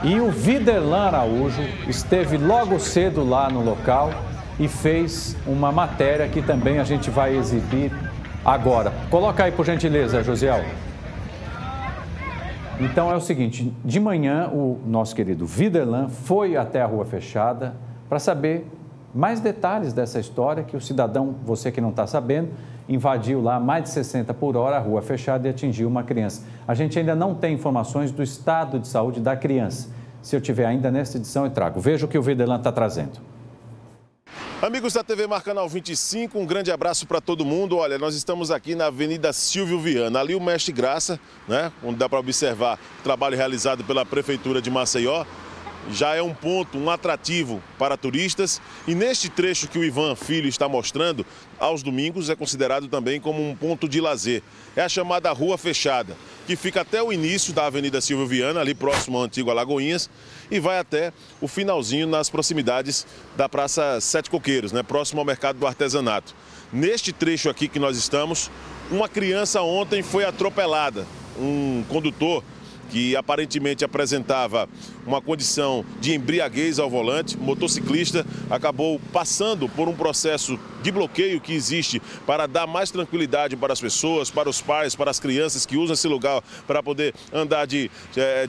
Speaker 1: E o Viderlan Araújo esteve logo cedo lá no local e fez uma matéria que também a gente vai exibir agora. Coloca aí, por gentileza, Josiel. Então é o seguinte, de manhã o nosso querido Viderlan foi até a Rua Fechada para saber mais detalhes dessa história que o cidadão, você que não está sabendo, invadiu lá mais de 60 por hora a Rua Fechada e atingiu uma criança. A gente ainda não tem informações do estado de saúde da criança. Se eu tiver ainda nesta edição, eu trago. Veja o que o Viderlan está trazendo.
Speaker 12: Amigos da TV Mar Canal 25, um grande abraço para todo mundo. Olha, nós estamos aqui na Avenida Silvio Viana, ali o Mestre Graça, né, onde dá para observar o trabalho realizado pela Prefeitura de Maceió. Já é um ponto, um atrativo para turistas. E neste trecho que o Ivan Filho está mostrando, aos domingos é considerado também como um ponto de lazer. É a chamada Rua Fechada, que fica até o início da Avenida Silvio Viana, ali próximo ao antigo Alagoinhas, e vai até o finalzinho nas proximidades da Praça Sete Coqueiros, né, próximo ao Mercado do Artesanato. Neste trecho aqui que nós estamos, uma criança ontem foi atropelada. Um condutor que aparentemente apresentava uma condição de embriaguez ao volante. O motociclista acabou passando por um processo de bloqueio que existe para dar mais tranquilidade para as pessoas, para os pais, para as crianças que usam esse lugar para poder andar de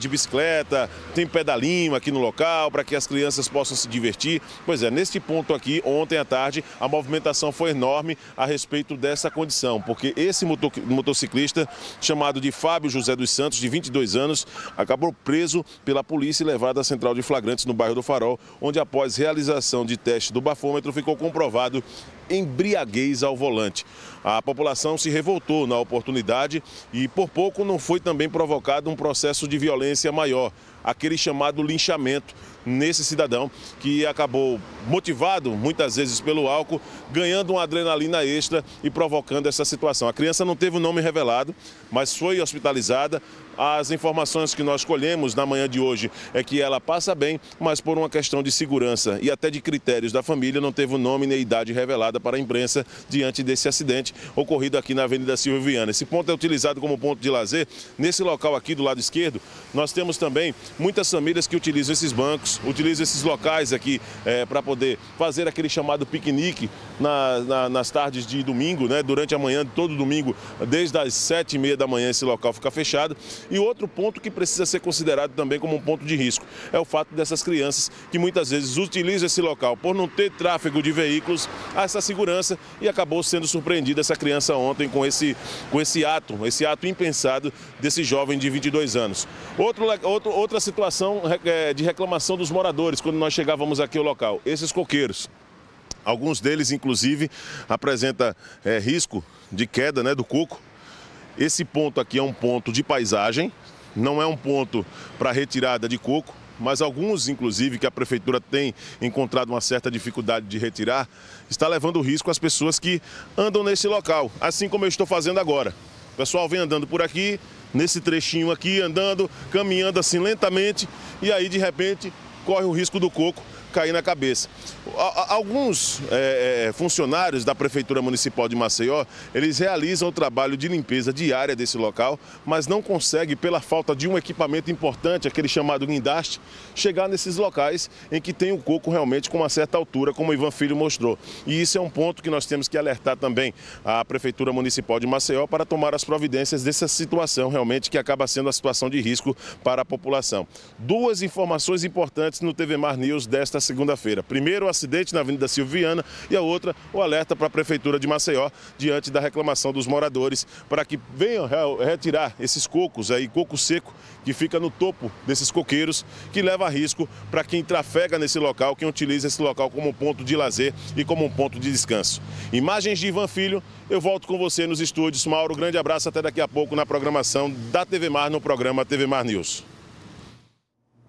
Speaker 12: bicicleta, tem pedalinho aqui no local para que as crianças possam se divertir. Pois é, neste ponto aqui, ontem à tarde, a movimentação foi enorme a respeito dessa condição, porque esse motociclista, chamado de Fábio José dos Santos, de 22 anos, acabou preso pela polícia e levado à central de flagrantes no bairro do Farol, onde após realização de teste do bafômetro ficou comprovado embriaguez ao volante. A população se revoltou na oportunidade e por pouco não foi também provocado um processo de violência maior, aquele chamado linchamento nesse cidadão que acabou motivado muitas vezes pelo álcool, ganhando uma adrenalina extra e provocando essa situação. A criança não teve o nome revelado, mas foi hospitalizada. As informações que nós colhemos na manhã de hoje é que ela passa bem, mas por uma questão de segurança e até de critérios da família, não teve o nome nem idade revelada para a imprensa diante desse acidente ocorrido aqui na Avenida Silvio Viana. Esse ponto é utilizado como ponto de lazer. Nesse local aqui do lado esquerdo, nós temos também muitas famílias que utilizam esses bancos, utilizam esses locais aqui para poder fazer aquele chamado piquenique nas tardes de domingo, né? Durante a manhã de todo domingo, desde as 7h30 da manhã esse local fica fechado. E outro ponto que precisa ser considerado também como um ponto de risco é o fato dessas crianças que muitas vezes utilizam esse local por não ter tráfego de veículos, essa segurança, e acabou sendo surpreendida essa criança ontem com esse ato impensado desse jovem de 22 anos. Outra situação de reclamação dos moradores quando nós chegávamos aqui ao local, esses coqueiros. Alguns deles, inclusive, apresentam risco de queda, né, do coco. Esse ponto aqui é um ponto de paisagem, não é um ponto para retirada de coco, mas alguns, inclusive, que a prefeitura tem encontrado uma certa dificuldade de retirar, está levando risco às pessoas que andam nesse local, assim como eu estou fazendo agora. O pessoal vem andando por aqui, nesse trechinho aqui, andando, caminhando assim lentamente, e aí, de repente, corre o risco do coco cair na cabeça. Alguns funcionários da Prefeitura Municipal de Maceió, eles realizam o trabalho de limpeza diária desse local, mas não conseguem, pela falta de um equipamento importante, aquele chamado guindaste, chegar nesses locais em que tem o coco realmente com uma certa altura, como o Ivan Filho mostrou. E isso é um ponto que nós temos que alertar também a Prefeitura Municipal de Maceió para tomar as providências dessa situação realmente que acaba sendo a situação de risco para a população. Duas informações importantes no TV Mar News desta segunda-feira. Primeiro, o acidente na Avenida Silvio Viana e a outra, o alerta para a Prefeitura de Maceió diante da reclamação dos moradores para que venham retirar esses cocos aí, coco seco, que fica no topo desses coqueiros, que leva a risco para quem trafega nesse local, quem utiliza esse local como ponto de lazer e como um ponto de descanso. Imagens de Ivan Filho, eu volto com você nos estúdios. Mauro, grande abraço, até daqui a pouco na programação da TV Mar, no programa TV Mar News.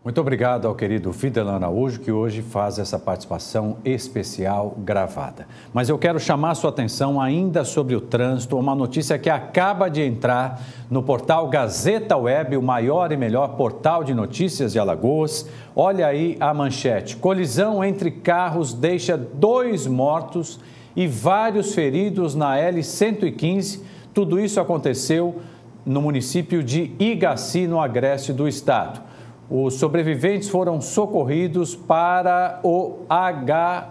Speaker 1: Muito obrigado ao querido Fidelan Araújo, que hoje faz essa participação especial gravada. Mas eu quero chamar a sua atenção ainda sobre o trânsito, uma notícia que acaba de entrar no portal Gazeta Web, o maior e melhor portal de notícias de Alagoas. Olha aí a manchete: colisão entre carros deixa 2 mortos e vários feridos na L-115. Tudo isso aconteceu no município de Igaci, no agreste do estado. Os sobreviventes foram socorridos para o HEA,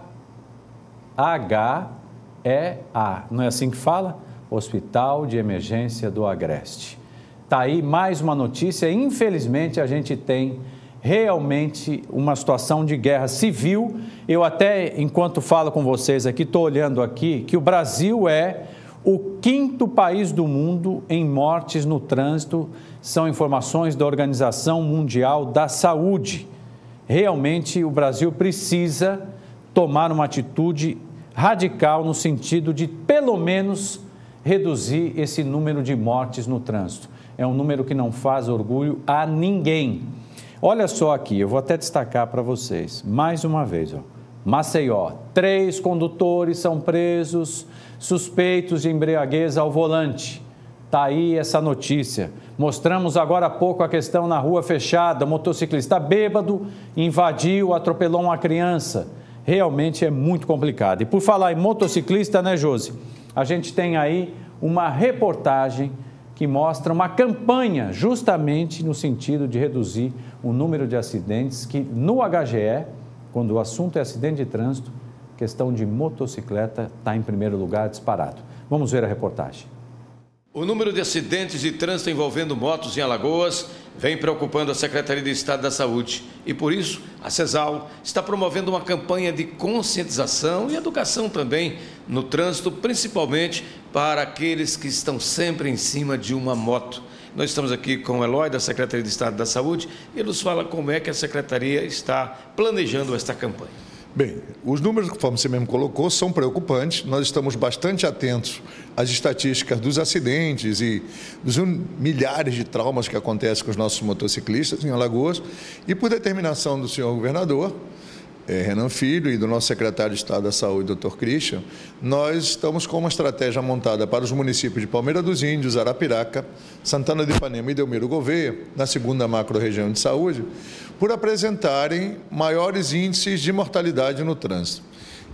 Speaker 1: não é assim que fala? Hospital de Emergência do Agreste. Está aí mais uma notícia. Infelizmente, a gente tem realmente uma situação de guerra civil. Eu até, enquanto falo com vocês aqui, estou olhando aqui que o Brasil é o 5º país do mundo em mortes no trânsito. São informações da Organização Mundial da Saúde. Realmente, o Brasil precisa tomar uma atitude radical no sentido de, pelo menos, reduzir esse número de mortes no trânsito. É um número que não faz orgulho a ninguém. Olha só aqui, eu vou até destacar para vocês, mais uma vez, ó. Maceió, 3 condutores são presos, suspeitos de embriaguez ao volante. Está aí essa notícia. Mostramos agora há pouco a questão na rua fechada, motociclista bêbado invadiu, atropelou uma criança. Realmente é muito complicado. E por falar em motociclista, né, Josi? A gente tem aí uma reportagem que mostra uma campanha justamente no sentido de reduzir o número de acidentes que no HGE, quando o assunto é acidente de trânsito, questão de motocicleta está em primeiro lugar disparado. Vamos ver a reportagem.
Speaker 13: O número de acidentes de trânsito envolvendo motos em Alagoas vem preocupando a Secretaria de Estado da Saúde e, por isso, a CESAL está promovendo uma campanha de conscientização e educação também no trânsito, principalmente para aqueles que estão sempre em cima de uma moto. Nós estamos aqui com o Eloy, da Secretaria de Estado da Saúde, e ele nos fala como é que a Secretaria está planejando esta campanha.
Speaker 14: Bem, os números, conforme você mesmo colocou, são preocupantes. Nós estamos bastante atentos às estatísticas dos acidentes e dos milhares de traumas que acontecem com os nossos motociclistas em Alagoas. E por determinação do senhor governador, Renan Filho, e do nosso secretário de Estado da Saúde, Dr. Christian, nós estamos com uma estratégia montada para os municípios de Palmeira dos Índios, Arapiraca, Santana de Ipanema e Delmiro Gouveia, na segunda macro-região de saúde, por apresentarem maiores índices de mortalidade no trânsito.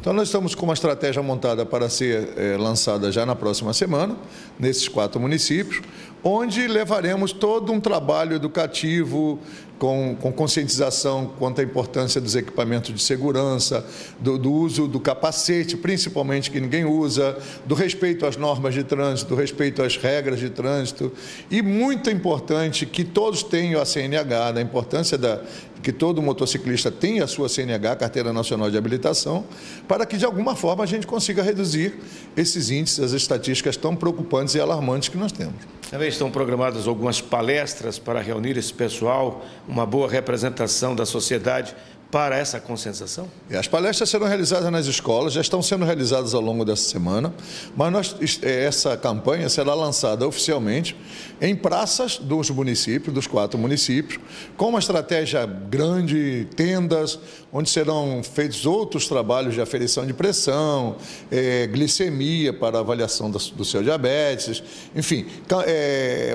Speaker 14: Então, nós estamos com uma estratégia montada para ser lançada já na próxima semana, nesses 4 municípios, onde levaremos todo um trabalho educativo, com conscientização quanto à importância dos equipamentos de segurança, do uso do capacete, principalmente que ninguém usa, do respeito às normas de trânsito, do respeito às regras de trânsito, e muito importante que todos tenham a CNH, da importância que todo motociclista tenha a sua CNH, Carteira Nacional de Habilitação, para que de alguma forma a gente consiga reduzir esses índices, as estatísticas tão preocupantes e alarmantes que nós temos.
Speaker 13: Também estão programadas algumas palestras para reunir esse pessoal, uma boa representação da sociedade para essa conscientização?
Speaker 14: As palestras serão realizadas nas escolas, já estão sendo realizadas ao longo dessa semana, mas essa campanha será lançada oficialmente em praças dos municípios, dos 4 municípios, com uma estratégia grande, tendas, onde serão feitos outros trabalhos de aferição de pressão, glicemia para avaliação do seu diabetes, enfim,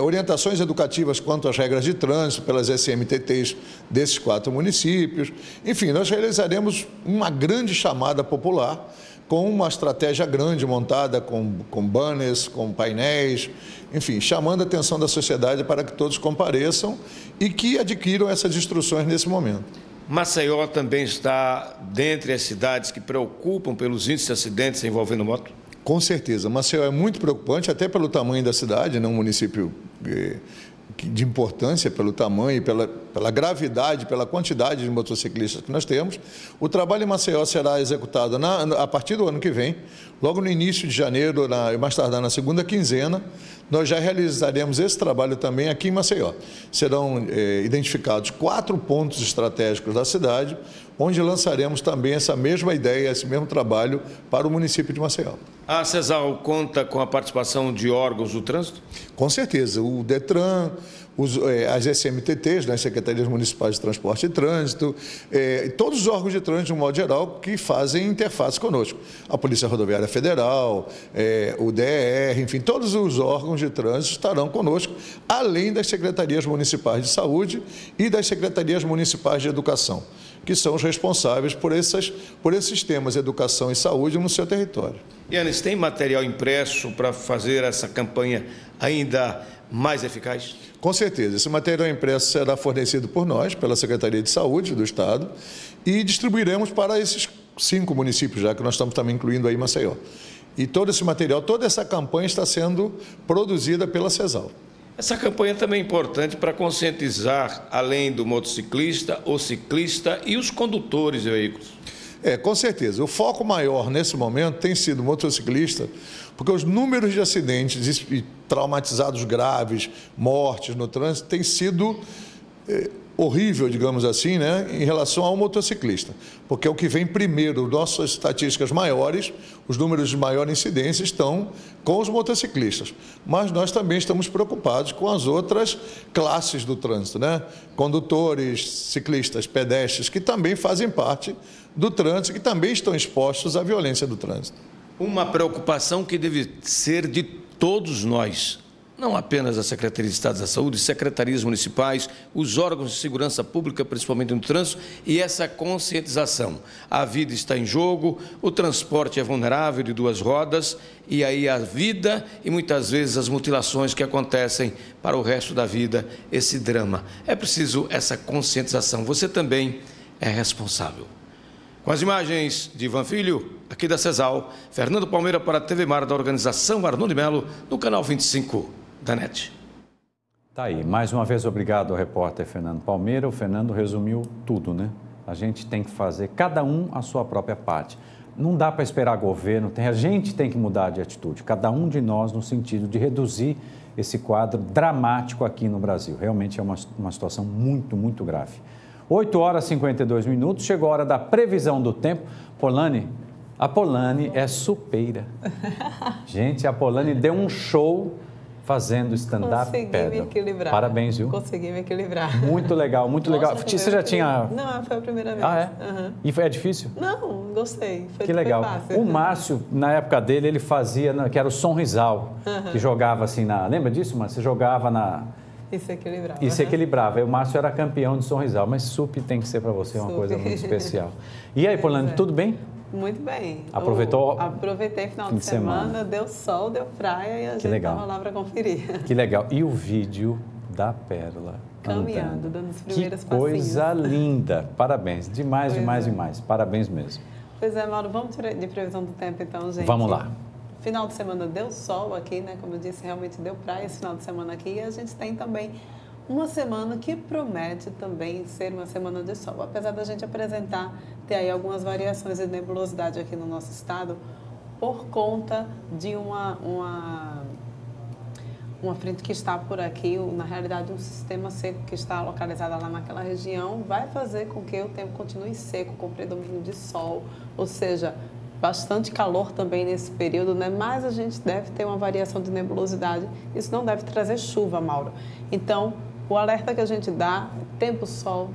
Speaker 14: orientações educativas quanto às regras de trânsito pelas SMTTs desses 4 municípios. Enfim, nós realizaremos uma grande chamada popular com uma estratégia grande montada com banners, com painéis, enfim, chamando a atenção da sociedade para que todos compareçam e que adquiram essas instruções nesse momento.
Speaker 13: Maceió também está dentre as cidades que preocupam pelos índices de acidentes envolvendo moto?
Speaker 14: Com certeza. Maceió é muito preocupante, até pelo tamanho da cidade, né? Um município de importância pelo tamanho, pela gravidade, pela quantidade de motociclistas que nós temos. O trabalho em Maceió será executado a partir do ano que vem, logo no início de janeiro, mais tardar na segunda quinzena, nós já realizaremos esse trabalho também aqui em Maceió. Serão identificados 4 pontos estratégicos da cidade, onde lançaremos também essa mesma ideia, esse mesmo trabalho para o município de Maceió.
Speaker 13: A CESAL conta com a participação de órgãos do trânsito?
Speaker 14: Com certeza. O DETRAN, as SMTTs, as Secretarias Municipais de Transporte e Trânsito, todos os órgãos de trânsito, de um modo geral, que fazem interface conosco. A Polícia Rodoviária Federal, o DER, enfim, todos os órgãos de trânsito estarão conosco, além das Secretarias Municipais de Saúde e das Secretarias Municipais de Educação, que são os responsáveis por esses temas, educação e saúde, no seu território.
Speaker 13: Yannis, tem material impresso para fazer essa campanha ainda mais eficaz?
Speaker 14: Com certeza. Esse material impresso será fornecido por nós, pela Secretaria de Saúde do Estado, e distribuiremos para esses 5 municípios, já que nós estamos também incluindo aí Maceió. E todo esse material, toda essa campanha está sendo produzida pela CESAL.
Speaker 13: Essa campanha também é importante para conscientizar, além do motociclista, o ciclista e os condutores de veículos.
Speaker 14: Com certeza. O foco maior nesse momento tem sido o motociclista, porque os números de acidentes e traumatizados graves, mortes no trânsito, têm sido horrível, digamos assim, né, em relação ao motociclista, porque é o que vem primeiro. Nossas estatísticas maiores, os números de maior incidência estão com os motociclistas, mas nós também estamos preocupados com as outras classes do trânsito, né? Condutores, ciclistas, pedestres, que também fazem parte do trânsito, que também estão expostos à violência do trânsito.
Speaker 13: Uma preocupação que deve ser de todos nós. não apenas a Secretaria de Estado da Saúde, secretarias municipais, os órgãos de segurança pública, principalmente no trânsito, e essa conscientização. A vida está em jogo, o transporte é vulnerável de 2 rodas, e aí a vida e muitas vezes as mutilações que acontecem para o resto da vida, esse drama. É preciso essa conscientização. Você também é responsável. Com as imagens de Ivan Filho, aqui da CESAL, Fernando Palmeira para a TV Mar da organização Arnon de Melo, no canal 25 da NET.
Speaker 1: Tá aí, mais uma vez obrigado ao repórter Fernando Palmeira. O Fernando resumiu tudo, né? A gente tem que fazer, cada um, a sua própria parte. Não dá para esperar governo, a gente tem que mudar de atitude, cada um de nós no sentido de reduzir esse quadro dramático aqui no Brasil. Realmente é uma situação muito, muito grave. 8 horas e 52 minutos, chegou a hora da previsão do tempo. Polani, a Polani é supeira. Gente, a Polani deu um show fazendo stand-up
Speaker 15: paddle. Consegui me equilibrar.
Speaker 1: Parabéns, viu?
Speaker 15: Consegui me equilibrar.
Speaker 1: Muito legal, muito legal. Você já tinha...
Speaker 15: Não, foi a primeira vez.
Speaker 1: Ah, é?
Speaker 15: Uhum.
Speaker 1: E é difícil?
Speaker 15: Não, gostei.
Speaker 1: Que legal.
Speaker 15: Foi fácil.
Speaker 1: O Márcio, na época dele, ele fazia, que era o sonrisal, que jogava assim na... Lembra disso, Márcio? Você jogava na...
Speaker 15: E se equilibrava.
Speaker 1: E se equilibrava. E o Márcio era campeão de sonrisal, mas sup tem que ser para você uma coisa muito especial. E aí, Polani, tudo bem?
Speaker 15: Muito bem.
Speaker 1: Aproveitou?
Speaker 15: Aproveitei final de semana, deu sol, deu praia e a gente estava lá para conferir.
Speaker 1: Que legal. E o vídeo da Pérola?
Speaker 15: Caminhando, dando os primeiros passinhos.
Speaker 1: Que coisa linda. Parabéns. Demais, demais, demais. Parabéns mesmo.
Speaker 15: Pois é, Mauro, vamos de previsão do tempo então, gente?
Speaker 1: Vamos lá.
Speaker 15: Final de semana deu sol aqui, né? Como eu disse, realmente deu praia esse final de semana aqui. E a gente tem também uma semana que promete também ser uma semana de sol. Apesar da gente ter aí algumas variações de nebulosidade aqui no nosso estado, por conta de uma frente que está por aqui, na realidade um sistema seco que está localizado lá naquela região, vai fazer com que o tempo continue seco, com predomínio de sol, ou seja, bastante calor também nesse período, né? Mas a gente deve ter uma variação de nebulosidade. Isso não deve trazer chuva, Mauro. Então, o alerta que a gente dá, tempo de sol,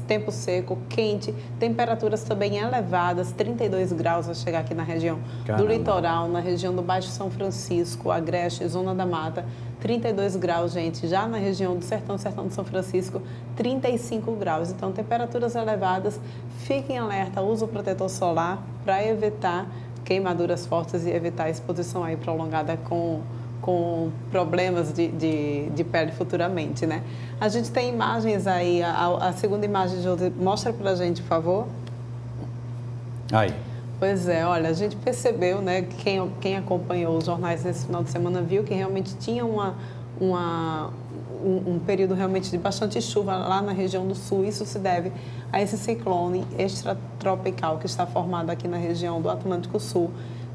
Speaker 15: tempo seco, quente, temperaturas também elevadas, 32 graus vai chegar aqui na região do litoral, na região do Baixo São Francisco, Agreste, Zona da Mata, 32 graus, gente. Já na região do Sertão de São Francisco, 35 graus. Então, temperaturas elevadas, fiquem alerta, use o protetor solar para evitar queimaduras fortes e evitar a exposição aí prolongada com problemas de pele futuramente, né? A gente tem imagens aí, a segunda imagem, José, mostra pra gente, por favor.
Speaker 1: Aí.
Speaker 15: Pois é, olha, a gente percebeu, né, quem acompanhou os jornais nesse final de semana viu que realmente tinha um período realmente de bastante chuva lá na região do sul. Isso se deve a esse ciclone extratropical que está formado aqui na região do Atlântico Sul.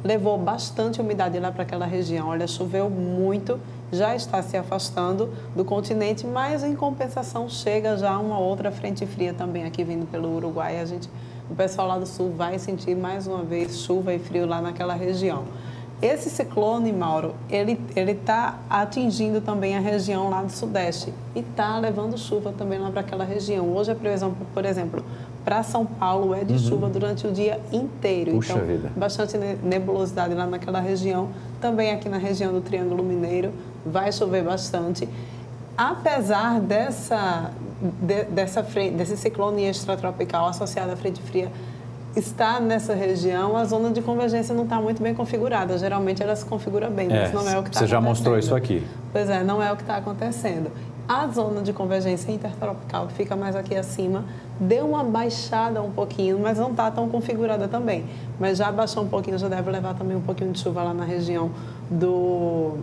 Speaker 15: Levou bastante umidade lá para aquela região. Olha, choveu muito, já está se afastando do continente, mas em compensação chega já uma outra frente fria também aqui vindo pelo Uruguai. O pessoal lá do sul vai sentir mais uma vez chuva e frio lá naquela região. Esse ciclone, Mauro, ele está atingindo também a região lá do sudeste e está levando chuva também lá para aquela região. Hoje a previsão, por exemplo, para São Paulo é de chuva durante o dia inteiro.
Speaker 1: Puxa
Speaker 15: então,
Speaker 1: vida.
Speaker 15: Bastante nebulosidade lá naquela região. Também aqui na região do Triângulo Mineiro vai chover bastante. Apesar desse ciclone extratropical associado à frente fria estar nessa região, a zona de convergência não está muito bem configurada. Geralmente ela se configura bem, mas não é o que está acontecendo.
Speaker 1: Você já mostrou isso aqui.
Speaker 15: Pois é, não é o que está acontecendo. A zona de convergência intertropical, que fica mais aqui acima, deu uma baixada um pouquinho, mas não está tão configurada também. Mas já baixou um pouquinho, já deve levar também um pouquinho de chuva lá na região do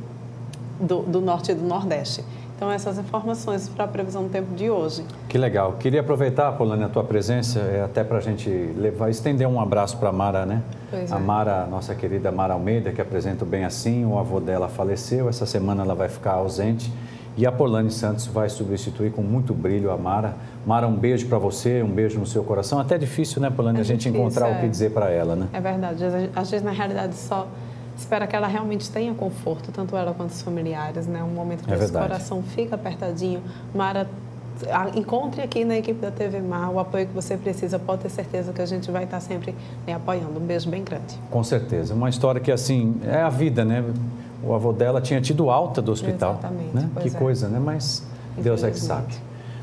Speaker 15: norte e do nordeste. Então, essas informações para a previsão do tempo de hoje.
Speaker 1: Que legal. Queria aproveitar, Polani, a tua presença, até para a gente estender um abraço para a Mara, né?
Speaker 15: Pois
Speaker 1: a Mara, nossa querida Mara Almeida, que apresenta o Bem Assim, o avô dela faleceu, essa semana ela vai ficar ausente. E a Polani Santos vai substituir com muito brilho a Mara. Mara, um beijo para você, um beijo no seu coração. Até difícil, né, Polani, a gente encontrar o que dizer para ela, né?
Speaker 15: É verdade. Às vezes, na realidade, só espera que ela realmente tenha conforto, tanto ela quanto os familiares, né? Um momento que o coração fica apertadinho. Mara, encontre aqui na equipe da TV Mar o apoio que você precisa. Pode ter certeza que a gente vai estar sempre apoiando. Um beijo bem grande.
Speaker 1: Com certeza. Uma história que, assim, é a vida, né? O avô dela tinha tido alta do hospital.
Speaker 15: Exatamente.
Speaker 1: Né? Que coisa, né? Mas Deus é que sabe.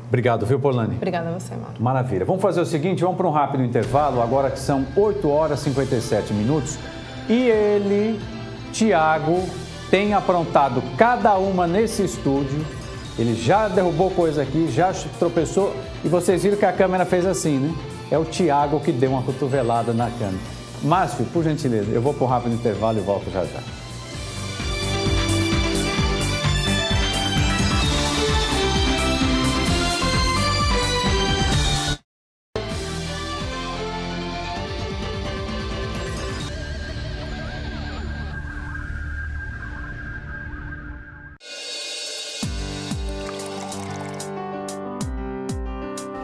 Speaker 1: Obrigado, viu, Polani?
Speaker 15: Obrigada a você, Marcos.
Speaker 1: Maravilha. Vamos fazer o seguinte, vamos para um rápido intervalo, agora que são 8 horas e 57 minutos. E ele, Tiago, tem aprontado cada uma nesse estúdio. Ele já derrubou coisa aqui, já tropeçou. E vocês viram que a câmera fez assim, né? É o Tiago que deu uma cotovelada na câmera. Márcio, por gentileza, eu vou para um rápido intervalo e volto já já.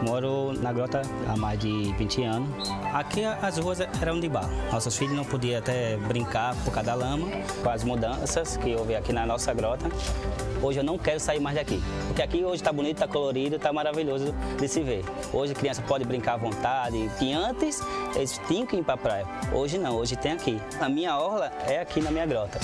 Speaker 5: Moro na Grota há mais de 20 anos. Aqui as ruas eram de barro. Nossos filhos não podiam até brincar por causa da lama. Com as mudanças que houve aqui na nossa grota, hoje eu não quero sair mais daqui. Porque aqui hoje está bonito, está colorido, está maravilhoso de se ver. Hoje a criança pode brincar à vontade. Que antes eles tinham que ir para a praia. Hoje não, hoje tem aqui. A minha orla é aqui na minha grota.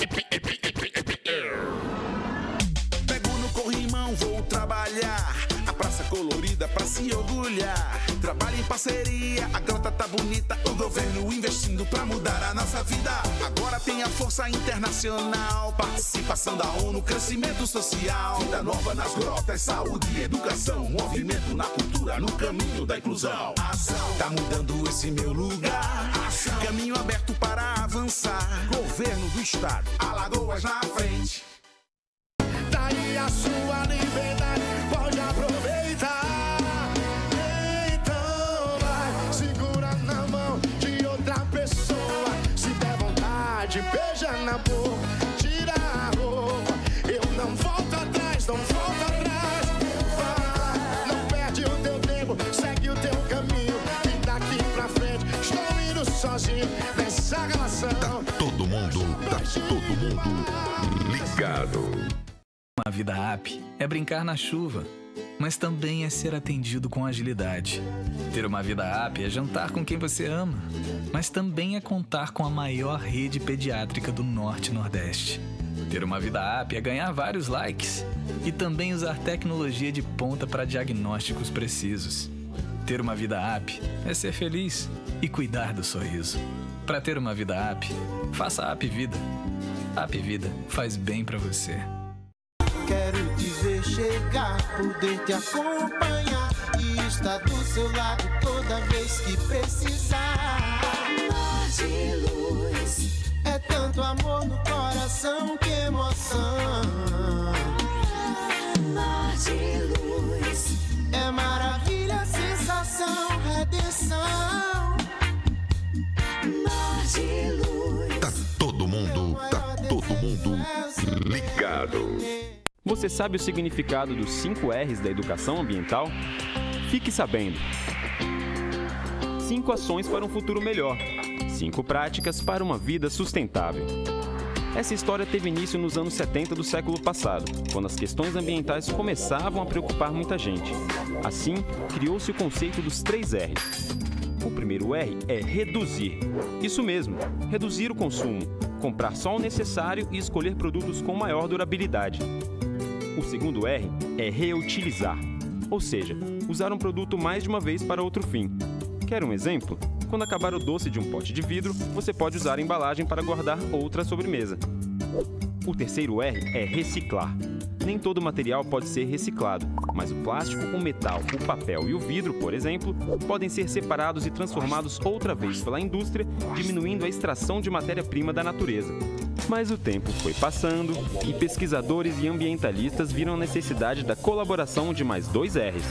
Speaker 6: Pego no corrimão, vou trabalhar. A praça colorida pra se orgulhar. Trabalho em parceria, a grota tá bonita. O governo investindo pra mudar a nossa vida. Agora tem a força internacional, participação da ONU, crescimento social. Vida nova nas grotas, saúde e educação. Movimento na cultura, no caminho da inclusão. Ação, tá mudando esse meu lugar. Ação, caminho aberto para avançar. Governo do estado, Alagoas na frente. Tá aí a sua liberdade, pode aproveitar. Então vai, segura na mão de outra pessoa. Se der vontade, beija na boca, tira a roupa. Eu não volto atrás, não volto atrás. Vai, não perde o teu tempo, segue o teu caminho. E daqui pra frente, estou indo sozinho nessa relação.
Speaker 3: Tá todo mundo ligado.
Speaker 8: Uma vida app é brincar na chuva, mas também é ser atendido com agilidade. Ter uma vida app é jantar com quem você ama, mas também é contar com a maior rede pediátrica do Norte e Nordeste. Ter uma vida app é ganhar vários likes e também usar tecnologia de ponta para diagnósticos precisos. Ter uma vida app é ser feliz e cuidar do sorriso. Para ter uma vida app, faça a App Vida. A App Vida faz bem para você.
Speaker 10: Quero te ver chegar, poder te acompanhar e estar do seu lado toda vez que precisar. Mar de luz, é tanto amor no coração, que emoção. Mar de luz, é maravilha, sensação, redenção. Mar de luz,
Speaker 3: Tá todo mundo ligado.
Speaker 4: Você sabe o significado dos 5 R's da educação ambiental? Fique sabendo. 5 ações para um futuro melhor. 5 práticas para uma vida sustentável. Essa história teve início nos anos 70 do século passado, quando as questões ambientais começavam a preocupar muita gente. Assim, criou-se o conceito dos 3 R's. O primeiro R é reduzir. Isso mesmo, reduzir o consumo, comprar só o necessário e escolher produtos com maior durabilidade. O segundo R é reutilizar, ou seja, usar um produto mais de uma vez para outro fim. Quer um exemplo? Quando acabar o doce de um pote de vidro, você pode usar a embalagem para guardar outra sobremesa. O terceiro R é reciclar. Nem todo material pode ser reciclado, mas o plástico, o metal, o papel e o vidro, por exemplo, podem ser separados e transformados outra vez pela indústria, diminuindo a extração de matéria-prima da natureza. Mas o tempo foi passando e pesquisadores e ambientalistas viram a necessidade da colaboração de mais 2 R's.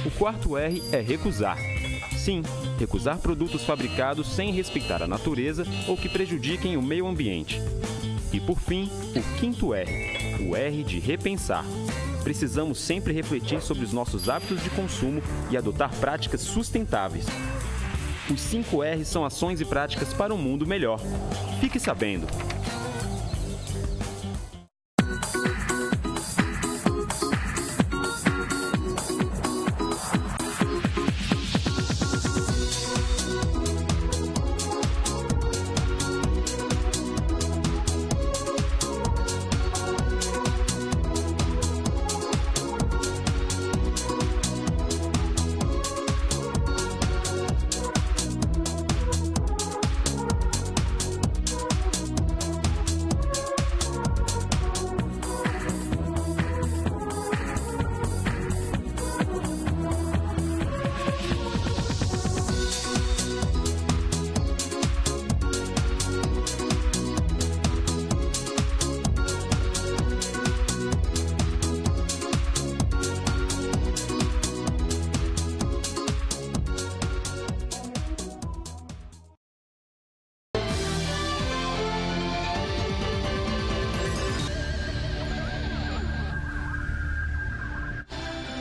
Speaker 4: O quarto R é recusar. Sim, recusar produtos fabricados sem respeitar a natureza ou que prejudiquem o meio ambiente. E por fim, o quinto R, o R de repensar. Precisamos sempre refletir sobre os nossos hábitos de consumo e adotar práticas sustentáveis. Os 5 R's são ações e práticas para um mundo melhor. Fique sabendo!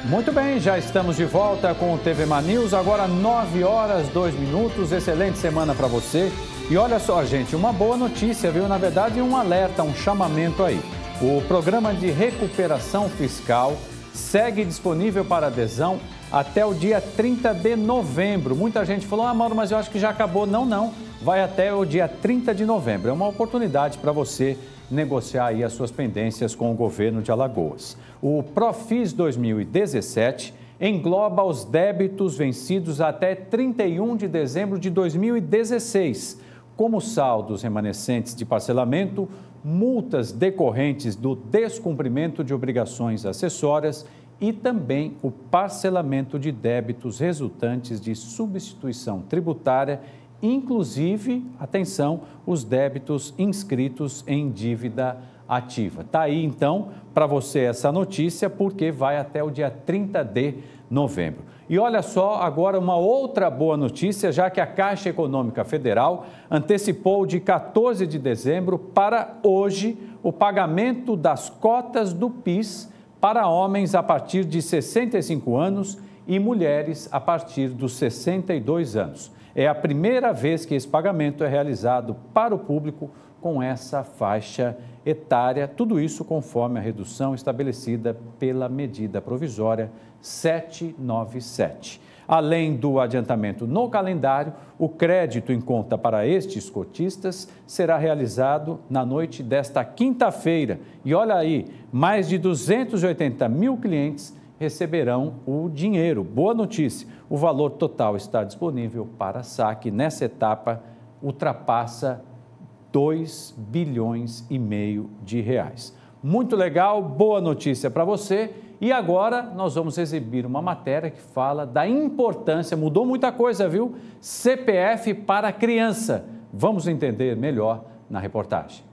Speaker 1: Muito bem, já estamos de volta com o TV News, agora 9h02. Excelente semana para você. E olha só, gente, uma boa notícia, viu? Na verdade, um alerta, um chamamento aí. O programa de recuperação fiscal segue disponível para adesão até o dia 30 de novembro. Muita gente falou, Mauro, mas eu acho que já acabou. Não. Vai até o dia 30 de novembro. É uma oportunidade para você negociar aí as suas pendências com o governo de Alagoas. O Profis 2017 engloba os débitos vencidos até 31 de dezembro de 2016, como saldos remanescentes de parcelamento, multas decorrentes do descumprimento de obrigações acessórias e também o parcelamento de débitos resultantes de substituição tributária, inclusive, atenção, os débitos inscritos em dívida ativa. Tá aí, então, para você essa notícia, porque vai até o dia 30 de novembro. E olha só, agora uma outra boa notícia, já que a Caixa Econômica Federal antecipou de 14 de dezembro para hoje o pagamento das cotas do PIS para homens a partir de 65 anos e mulheres a partir dos 62 anos. É a primeira vez que esse pagamento é realizado para o público com essa faixa etária, tudo isso conforme a redução estabelecida pela medida provisória 797. Além do adiantamento no calendário, o crédito em conta para estes cotistas será realizado na noite desta quinta-feira. E olha aí, mais de 280 mil clientes receberão o dinheiro. Boa notícia, o valor total está disponível para saque. Nessa etapa, ultrapassa 2,5 bilhões de reais. Muito legal, boa notícia para você. E agora nós vamos exibir uma matéria que fala da importância, mudou muita coisa, viu? CPF para criança. Vamos entender melhor na reportagem.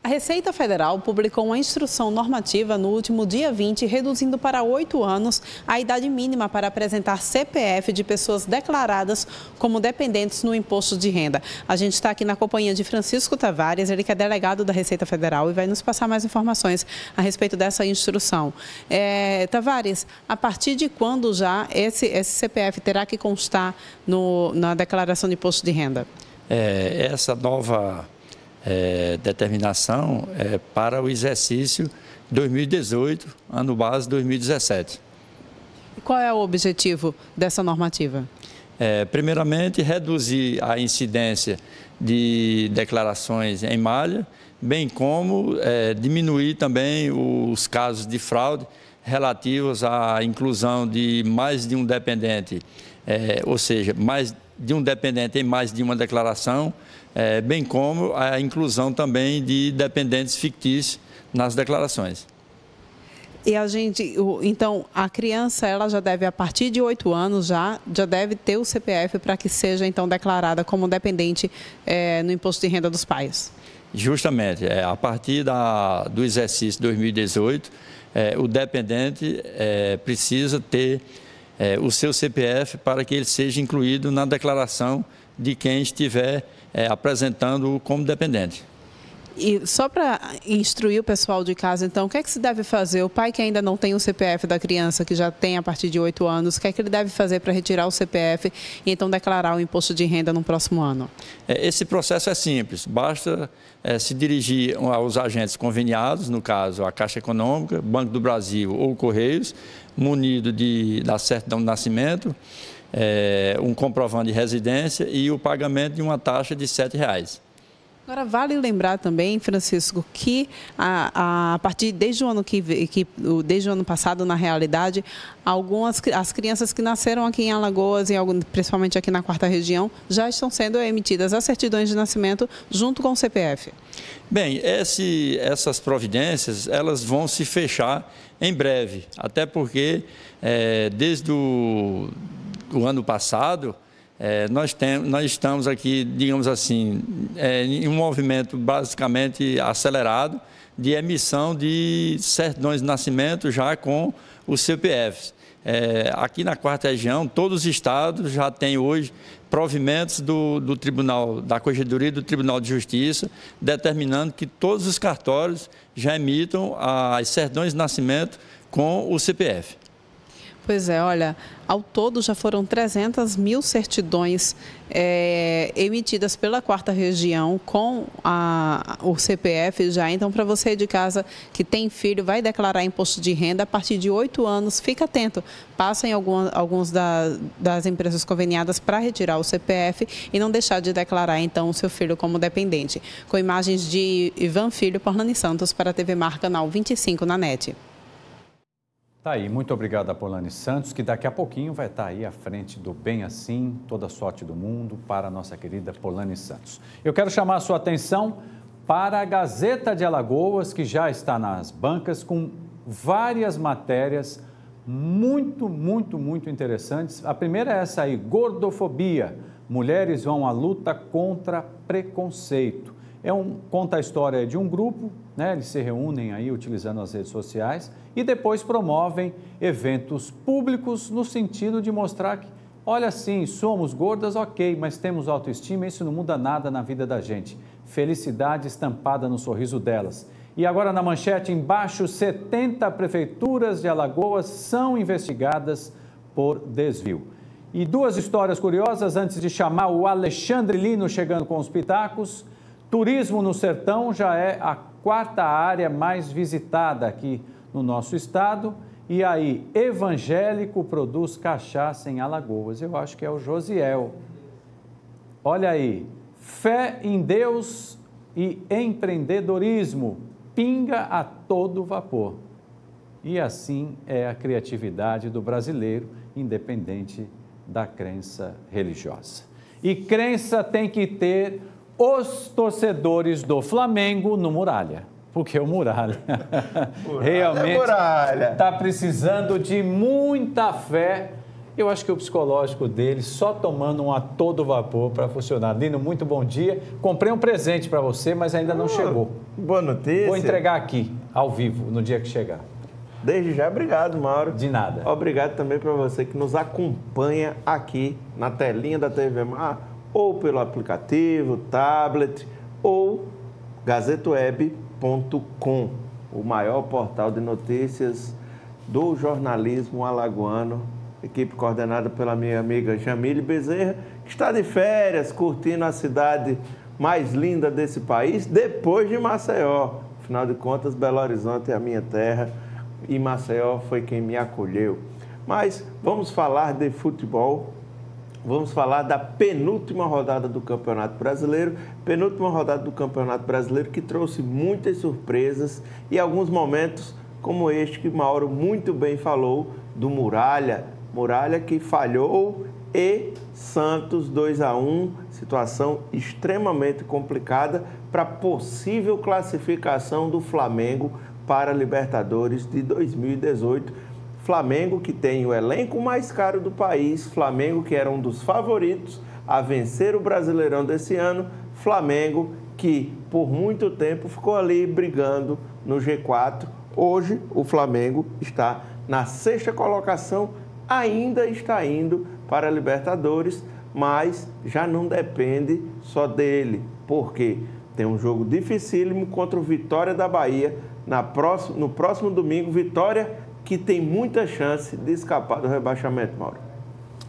Speaker 15: A Receita Federal publicou uma instrução normativa no último dia 20, reduzindo para 8 anos a idade mínima para apresentar CPF de pessoas declaradas como dependentes no imposto de renda. A gente está aqui na companhia de Francisco Tavares, ele que é delegado da Receita Federal e vai nos passar mais informações a respeito dessa instrução. Tavares, a partir de quando já esse CPF terá que constar na declaração de imposto de renda?
Speaker 16: Essa nova determinação para o exercício 2018, ano base 2017.
Speaker 15: E qual é o objetivo dessa normativa?
Speaker 16: Primeiramente, reduzir a incidência de declarações em malha, bem como diminuir também os casos de fraude relativos à inclusão de mais de um dependente, ou seja, mais de um dependente em mais de uma declaração, bem como a inclusão também de dependentes fictícios nas declarações.
Speaker 15: E então, a criança, ela já deve, a partir de 8 anos, já deve ter o CPF para que seja, então, declarada como dependente no imposto de renda dos pais?
Speaker 16: Justamente, a partir do exercício 2018, o dependente precisa ter o seu CPF para que ele seja incluído na declaração de quem estiver apresentando como dependente.
Speaker 15: E só para instruir o pessoal de casa, então, o que é que se deve fazer? O pai que ainda não tem o CPF da criança, que já tem a partir de 8 anos, o que é que ele deve fazer para retirar o CPF e então declarar o imposto de renda no próximo ano? Esse processo é simples, basta se dirigir aos agentes conveniados, no caso a Caixa Econômica, Banco do Brasil ou Correios, munido da certidão de nascimento, um comprovante de residência e o pagamento de uma taxa de R$ 7,00. Agora, vale lembrar também, Francisco, que a partir desde o ano passado, na realidade, as crianças que nasceram aqui em Alagoas, principalmente aqui na 4ª região, já estão sendo emitidas as certidões de nascimento junto com o CPF.
Speaker 16: Bem, essas providências, elas vão se fechar em breve, até porque desde o ano passado, nós estamos aqui, digamos assim, em um movimento basicamente acelerado de emissão de certidões de nascimento já com os CPFs. Aqui na 4ª região, todos os estados já têm hoje provimentos do Tribunal, da Corregedoria do Tribunal de Justiça, determinando que todos os cartórios já emitam as certidões de nascimento com o CPF.
Speaker 15: Pois é, olha, ao todo já foram 300 mil certidões emitidas pela 4ª Região com o CPF já. Então, para você de casa que tem filho, vai declarar imposto de renda a partir de 8 anos, fica atento. Passa em alguns das empresas conveniadas para retirar o CPF e não deixar de declarar, então, o seu filho como dependente. Com imagens de Ivan Filho, Porlani Santos, para a TV Mar, canal 25 na NET.
Speaker 1: Tá aí, muito obrigado a Porlani Santos, que daqui a pouquinho vai estar aí à frente do Bem Assim, toda a sorte do mundo, para a nossa querida Porlani Santos. Eu quero chamar a sua atenção para a Gazeta de Alagoas, que já está nas bancas, com várias matérias muito interessantes. A primeira é essa aí, gordofobia. Mulheres vão à luta contra preconceito. Conta a história de um grupo, né? Eles se reúnem aí utilizando as redes sociais e depois promovem eventos públicos no sentido de mostrar que, olha, sim, somos gordas, ok, mas temos autoestima, isso não muda nada na vida da gente. Felicidade estampada no sorriso delas. E agora na manchete embaixo, 70 prefeituras de Alagoas são investigadas por desvio. E duas histórias curiosas antes de chamar o Alexandre Lino chegando com os pitacos. Turismo no sertão já é a 4ª área mais visitada aqui no nosso estado. E aí, evangélico produz cachaça em Alagoas. Eu acho que é o Josiel. Olha aí, fé em Deus e empreendedorismo pinga a todo vapor. E assim é a criatividade do brasileiro, independente da crença religiosa. E crença tem que ter os torcedores do Flamengo no Muralha, porque o Muralha realmente está precisando de muita fé. Eu acho que o psicológico dele só tomando um a todo vapor para funcionar. Lino, muito bom dia. Comprei um presente para você, mas ainda não chegou.
Speaker 17: Boa notícia.
Speaker 1: Vou entregar aqui, ao vivo, no dia que chegar.
Speaker 17: Desde já, obrigado, Mauro.
Speaker 1: De nada.
Speaker 17: Obrigado também para você que nos acompanha aqui na telinha da TV Mar, ou pelo aplicativo, tablet, ou gazetaweb.com, o maior portal de notícias do jornalismo alagoano, equipe coordenada pela minha amiga Jamile Bezerra, que está de férias, curtindo a cidade mais linda desse país, depois de Maceió. Afinal de contas, Belo Horizonte é a minha terra e Maceió foi quem me acolheu. Mas vamos falar de futebol. Vamos falar da penúltima rodada do Campeonato Brasileiro. Penúltima rodada do Campeonato Brasileiro que trouxe muitas surpresas e alguns momentos como este que Mauro muito bem falou, do Muralha. Muralha que falhou e Santos 2-1, situação extremamente complicada para possível classificação do Flamengo para a Libertadores de 2018. Flamengo que tem o elenco mais caro do país, Flamengo que era um dos favoritos a vencer o Brasileirão desse ano, Flamengo que por muito tempo ficou ali brigando no G4. Hoje o Flamengo está na 6ª colocação, ainda está indo para a Libertadores, mas já não depende só dele, porque tem um jogo dificílimo contra o Vitória da Bahia no próximo domingo. Vitória que tem muita chance de escapar do rebaixamento, Mauro.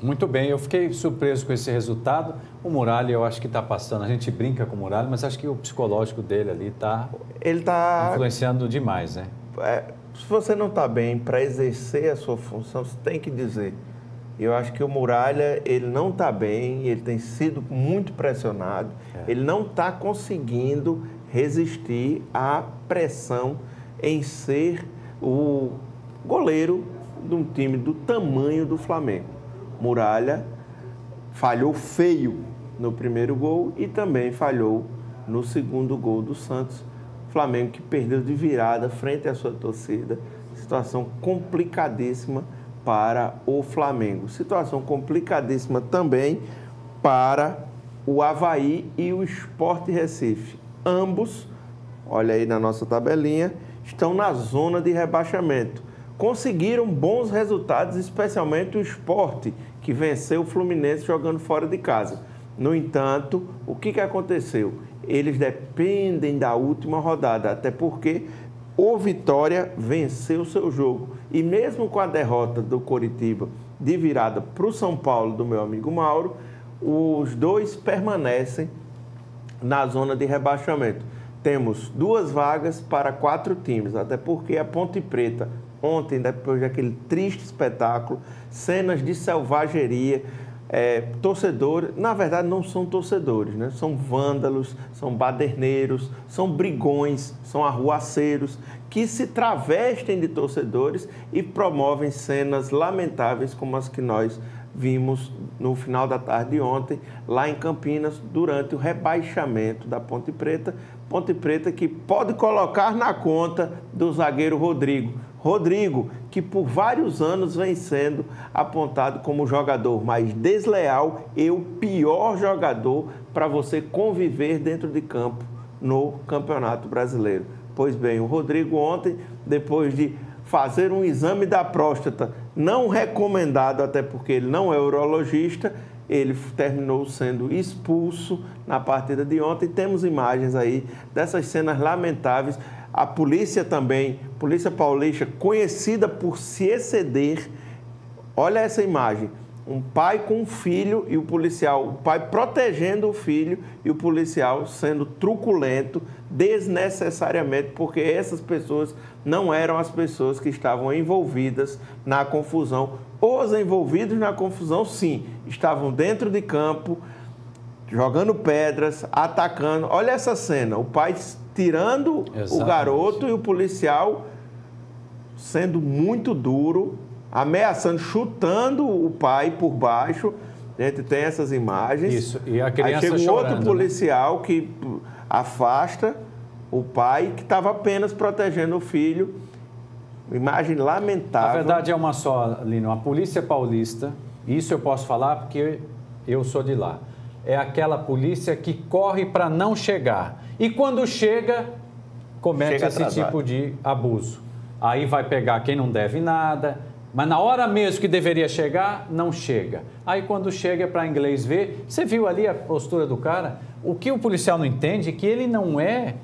Speaker 1: Muito bem, eu fiquei surpreso com esse resultado. O Muralha, eu acho que está passando, a gente brinca com o Muralha, mas acho que o psicológico dele ali está influenciando demais, né?
Speaker 17: Se você não está bem para exercer a sua função, você tem que dizer. Eu acho que o Muralha, ele não está bem, ele tem sido muito pressionado, ele não está conseguindo resistir à pressão em ser o goleiro de um time do tamanho do Flamengo. Muralha falhou feio no primeiro gol e também falhou no segundo gol do Santos. Flamengo que perdeu de virada frente à sua torcida. Situação complicadíssima para o Flamengo. Situação complicadíssima também para o Avaí e o Sport Recife. Ambos, olha aí na nossa tabelinha, estão na zona de rebaixamento. Conseguiram bons resultados, especialmente o Sport, que venceu o Fluminense jogando fora de casa. No entanto, o que aconteceu? Eles dependem da última rodada, até porque O Vitória venceu o seu jogo. E mesmo com a derrota do Coritiba de virada para o São Paulo, do meu amigo Mauro, os dois permanecem na zona de rebaixamento. Temos 2 vagas para 4 times, até porque a Ponte Preta, ontem, depois daquele triste espetáculo, cenas de selvageria, torcedores, na verdade não são torcedores, né? São vândalos, são baderneiros, são brigões, são arruaceiros, que se travestem de torcedores e promovem cenas lamentáveis como as que nós vimos no final da tarde de ontem, lá em Campinas, durante o rebaixamento da Ponte Preta. Ponte Preta que pode colocar na conta do zagueiro Rodrigo. Rodrigo, que por vários anos vem sendo apontado como o jogador mais desleal e o pior jogador para você conviver dentro de campo no Campeonato Brasileiro. Pois bem, o Rodrigo ontem, depois de fazer um exame da próstata não recomendado, até porque ele não é urologista, ele terminou sendo expulso na partida de ontem. Temos imagens aí dessas cenas lamentáveis. A polícia também, Polícia Paulista, conhecida por se exceder. Olha essa imagem, um pai com um filho e o policial, o pai protegendo o filho e o policial sendo truculento desnecessariamente, porque essas pessoas não eram as pessoas que estavam envolvidas na confusão. Os envolvidos na confusão, sim, estavam dentro de campo, jogando pedras, atacando. Olha essa cena, o pai tirando o garoto e o policial sendo muito duro, ameaçando, chutando o pai por baixo. A gente tem essas imagens.
Speaker 1: Isso, e a criança
Speaker 17: aí chega um
Speaker 1: chorando,
Speaker 17: outro policial, né, que afasta o pai, que estava apenas protegendo o filho. Imagem lamentável.
Speaker 1: A verdade é uma só, Lino. A Polícia Paulista, isso eu posso falar porque eu sou de lá, é aquela polícia que corre para não chegar. E quando chega, comete esse tipo de abuso. Aí vai pegar quem não deve nada, mas na hora mesmo que deveria chegar, não chega. Aí quando chega para inglês ver, você viu ali a postura do cara? O que o policial não entende é que ele não é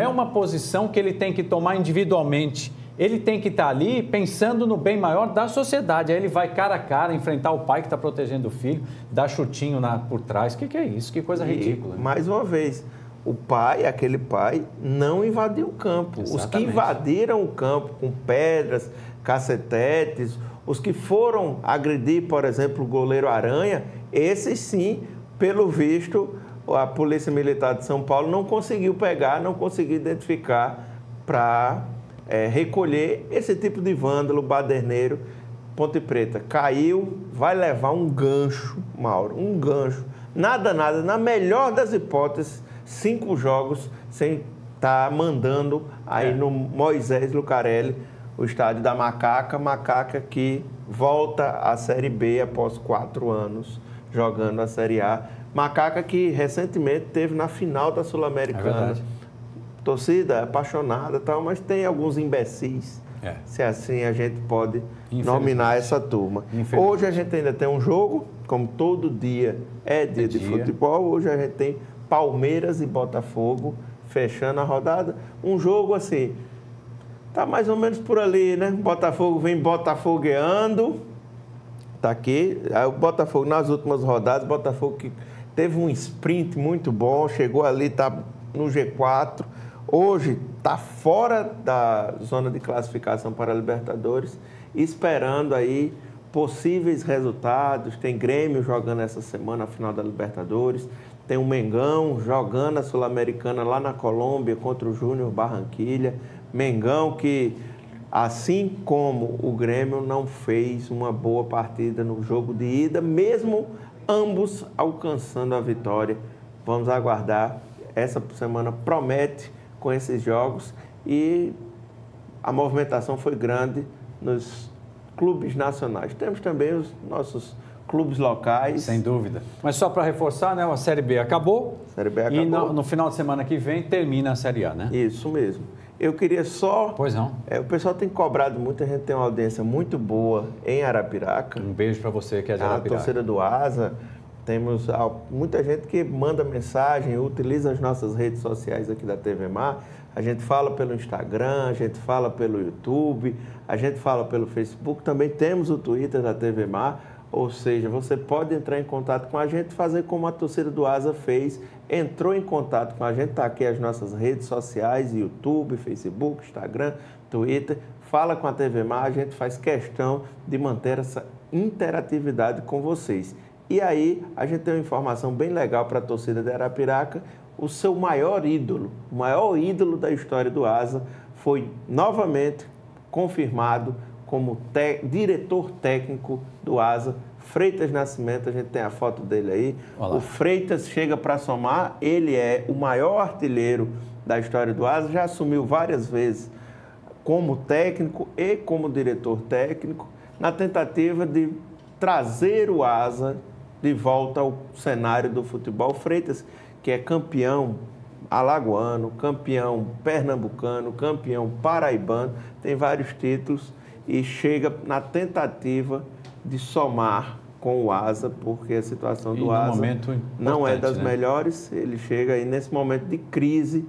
Speaker 1: uma posição que ele tem que tomar individualmente. Ele tem que estar ali pensando no bem maior da sociedade. Aí ele vai cara a cara enfrentar o pai que está protegendo o filho, dar chutinho por trás. O que é isso? Que coisa ridícula.
Speaker 17: Mais uma vez, o pai, aquele pai, não invadiu o campo. Exatamente. Os que invadiram o campo com pedras, cacetetes, os que foram agredir, por exemplo, o goleiro Aranha, esses sim, pelo visto, a Polícia Militar de São Paulo não conseguiu pegar, não conseguiu identificar para recolher esse tipo de vândalo, baderneiro. Ponte Preta caiu, vai levar um gancho, Mauro, um gancho. Nada, na melhor das hipóteses, 5 jogos sem estar mandando aí no Moisés Lucarelli, o estádio da Macaca que volta à Série B após 4 anos jogando a Série A. Macaca que recentemente teve na final da Sul-Americana. É verdade. Torcida apaixonada e tal, mas tem alguns imbecis. Se assim a gente pode nominar essa turma. Hoje a gente ainda tem um jogo, como todo dia é dia de futebol. Hoje a gente tem Palmeiras e Botafogo fechando a rodada. Um jogo assim, tá mais ou menos por ali, né? Botafogo vem botafogueando. Tá aqui. Aí o Botafogo nas últimas rodadas, Botafogo que teve um sprint muito bom, chegou ali, tá no G4. Hoje está fora da zona de classificação para a Libertadores, esperando aí possíveis resultados. Tem Grêmio jogando essa semana a final da Libertadores, tem o Mengão jogando a Sul-Americana lá na Colômbia contra o Júnior Barranquilla. Mengão que, assim como o Grêmio, não fez uma boa partida no jogo de ida, mesmo ambos alcançando a vitória. Vamos aguardar. Essa semana promete com esses jogos e a movimentação foi grande nos clubes nacionais. Temos também os nossos clubes locais.
Speaker 1: Sem dúvida. Mas só para reforçar, né, a Série B acabou.
Speaker 17: A Série B acabou.
Speaker 1: E no final de semana que vem termina a Série A, né?
Speaker 17: Isso mesmo. Eu queria só...
Speaker 1: Pois não.
Speaker 17: O pessoal tem cobrado muito, a gente tem uma audiência muito boa em Arapiraca.
Speaker 1: Um beijo para você que é de Arapiraca.
Speaker 17: A torcida do Asa Temos muita gente que manda mensagem, utiliza as nossas redes sociais aqui da TV Mar. A gente fala pelo Instagram, a gente fala pelo YouTube, a gente fala pelo Facebook. Também temos o Twitter da TV Mar. Ou seja, você pode entrar em contato com a gente, fazer como a torcida do Asa fez. Entrou em contato com a gente, está aqui as nossas redes sociais, YouTube, Facebook, Instagram, Twitter. Fala com a TV Mar, a gente faz questão de manter essa interatividade com vocês. E aí, a gente tem uma informação bem legal para a torcida de Arapiraca. O seu maior ídolo, o maior ídolo da história do Asa, foi novamente confirmado como diretor técnico do Asa, Freitas Nascimento. A gente tem a foto dele aí. Olá. O Freitas chega para somar, ele é o maior artilheiro da história do Asa, já assumiu várias vezes como técnico e como diretor técnico, na tentativa de trazer o Asa de volta ao cenário do futebol. Freitas, que é campeão alagoano, campeão pernambucano, campeão paraibano, tem vários títulos e chega na tentativa de somar com o Asa, porque a situação do Asa não é das melhores. Ele chega aí nesse momento de crise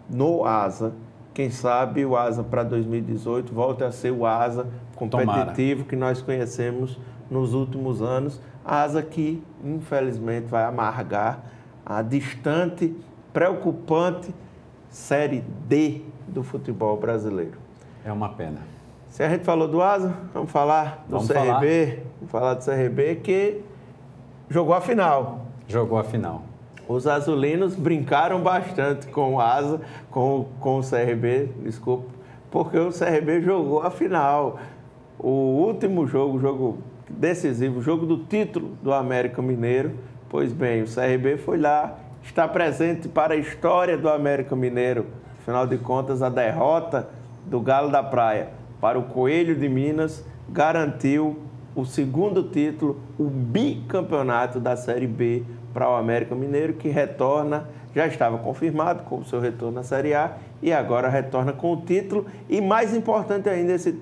Speaker 17: no Asa. Quem sabe o Asa para 2018 volta a ser o Asa competitivo que nós conhecemos nos últimos anos. Asa que, infelizmente, vai amargar a distante, preocupante Série D do futebol brasileiro.
Speaker 1: É uma pena.
Speaker 17: Se a gente falou do Asa, vamos falar do CRB. Vamos falar do CRB que jogou a final.
Speaker 1: Jogou a final.
Speaker 17: Os azulinos brincaram bastante com o Asa, com o CRB, desculpa, porque o CRB jogou a final. O último jogo, o jogo decisivo, o jogo do título do América Mineiro. Pois bem, o CRB foi lá, está presente para a história do América Mineiro. Afinal de contas, a derrota do Galo da Praia para o Coelho de Minas garantiu o segundo título, o bicampeonato da Série B para o América Mineiro, que retorna, já estava confirmado com o seu retorno na Série A e agora retorna com o título e, mais importante ainda, esse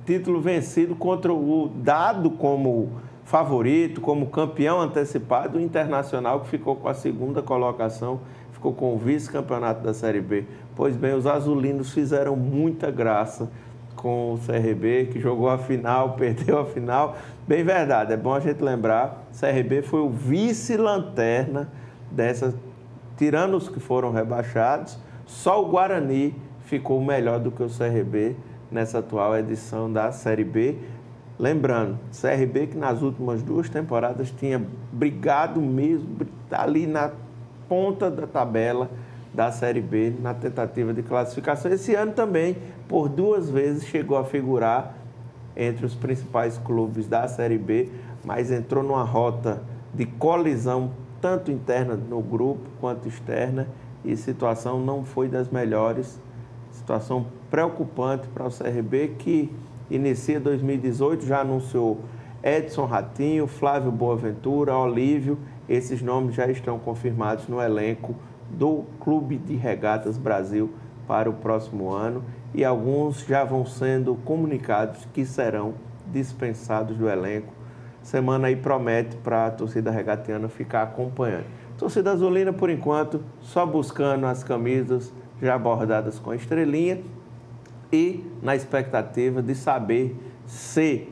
Speaker 17: título vencido contra o dado como favorito, como campeão antecipado, o Internacional, que ficou com a segunda colocação, ficou com o vice-campeonato da Série B. Pois bem, os azulinos fizeram muita graça com o CRB, que jogou a final, perdeu a final. Bem verdade, é bom a gente lembrar, o CRB foi o vice-lanterna dessa, tirando os que foram rebaixados, só o Guarani ficou melhor do que o CRB nessa atual edição da Série B. Lembrando, CRB que nas últimas 2 temporadas tinha brigado mesmo ali na ponta da tabela da Série B, na tentativa de classificação. Esse ano também, por 2 vezes, chegou a figurar entre os principais clubes da Série B, mas entrou numa rota de colisão, tanto interna no grupo quanto externa, e a situação não foi das melhores. Situação preocupante para o CRB, que inicia 2018, já anunciou Edson Ratinho, Flávio Boaventura, Olívio. Esses nomes já estão confirmados no elenco do Clube de Regatas Brasil para o próximo ano e alguns já vão sendo comunicados que serão dispensados do elenco. Semana aí promete para a torcida regatiana ficar acompanhando. Torcida azulina, por enquanto, só buscando as camisas já bordadas com a estrelinha e na expectativa de saber se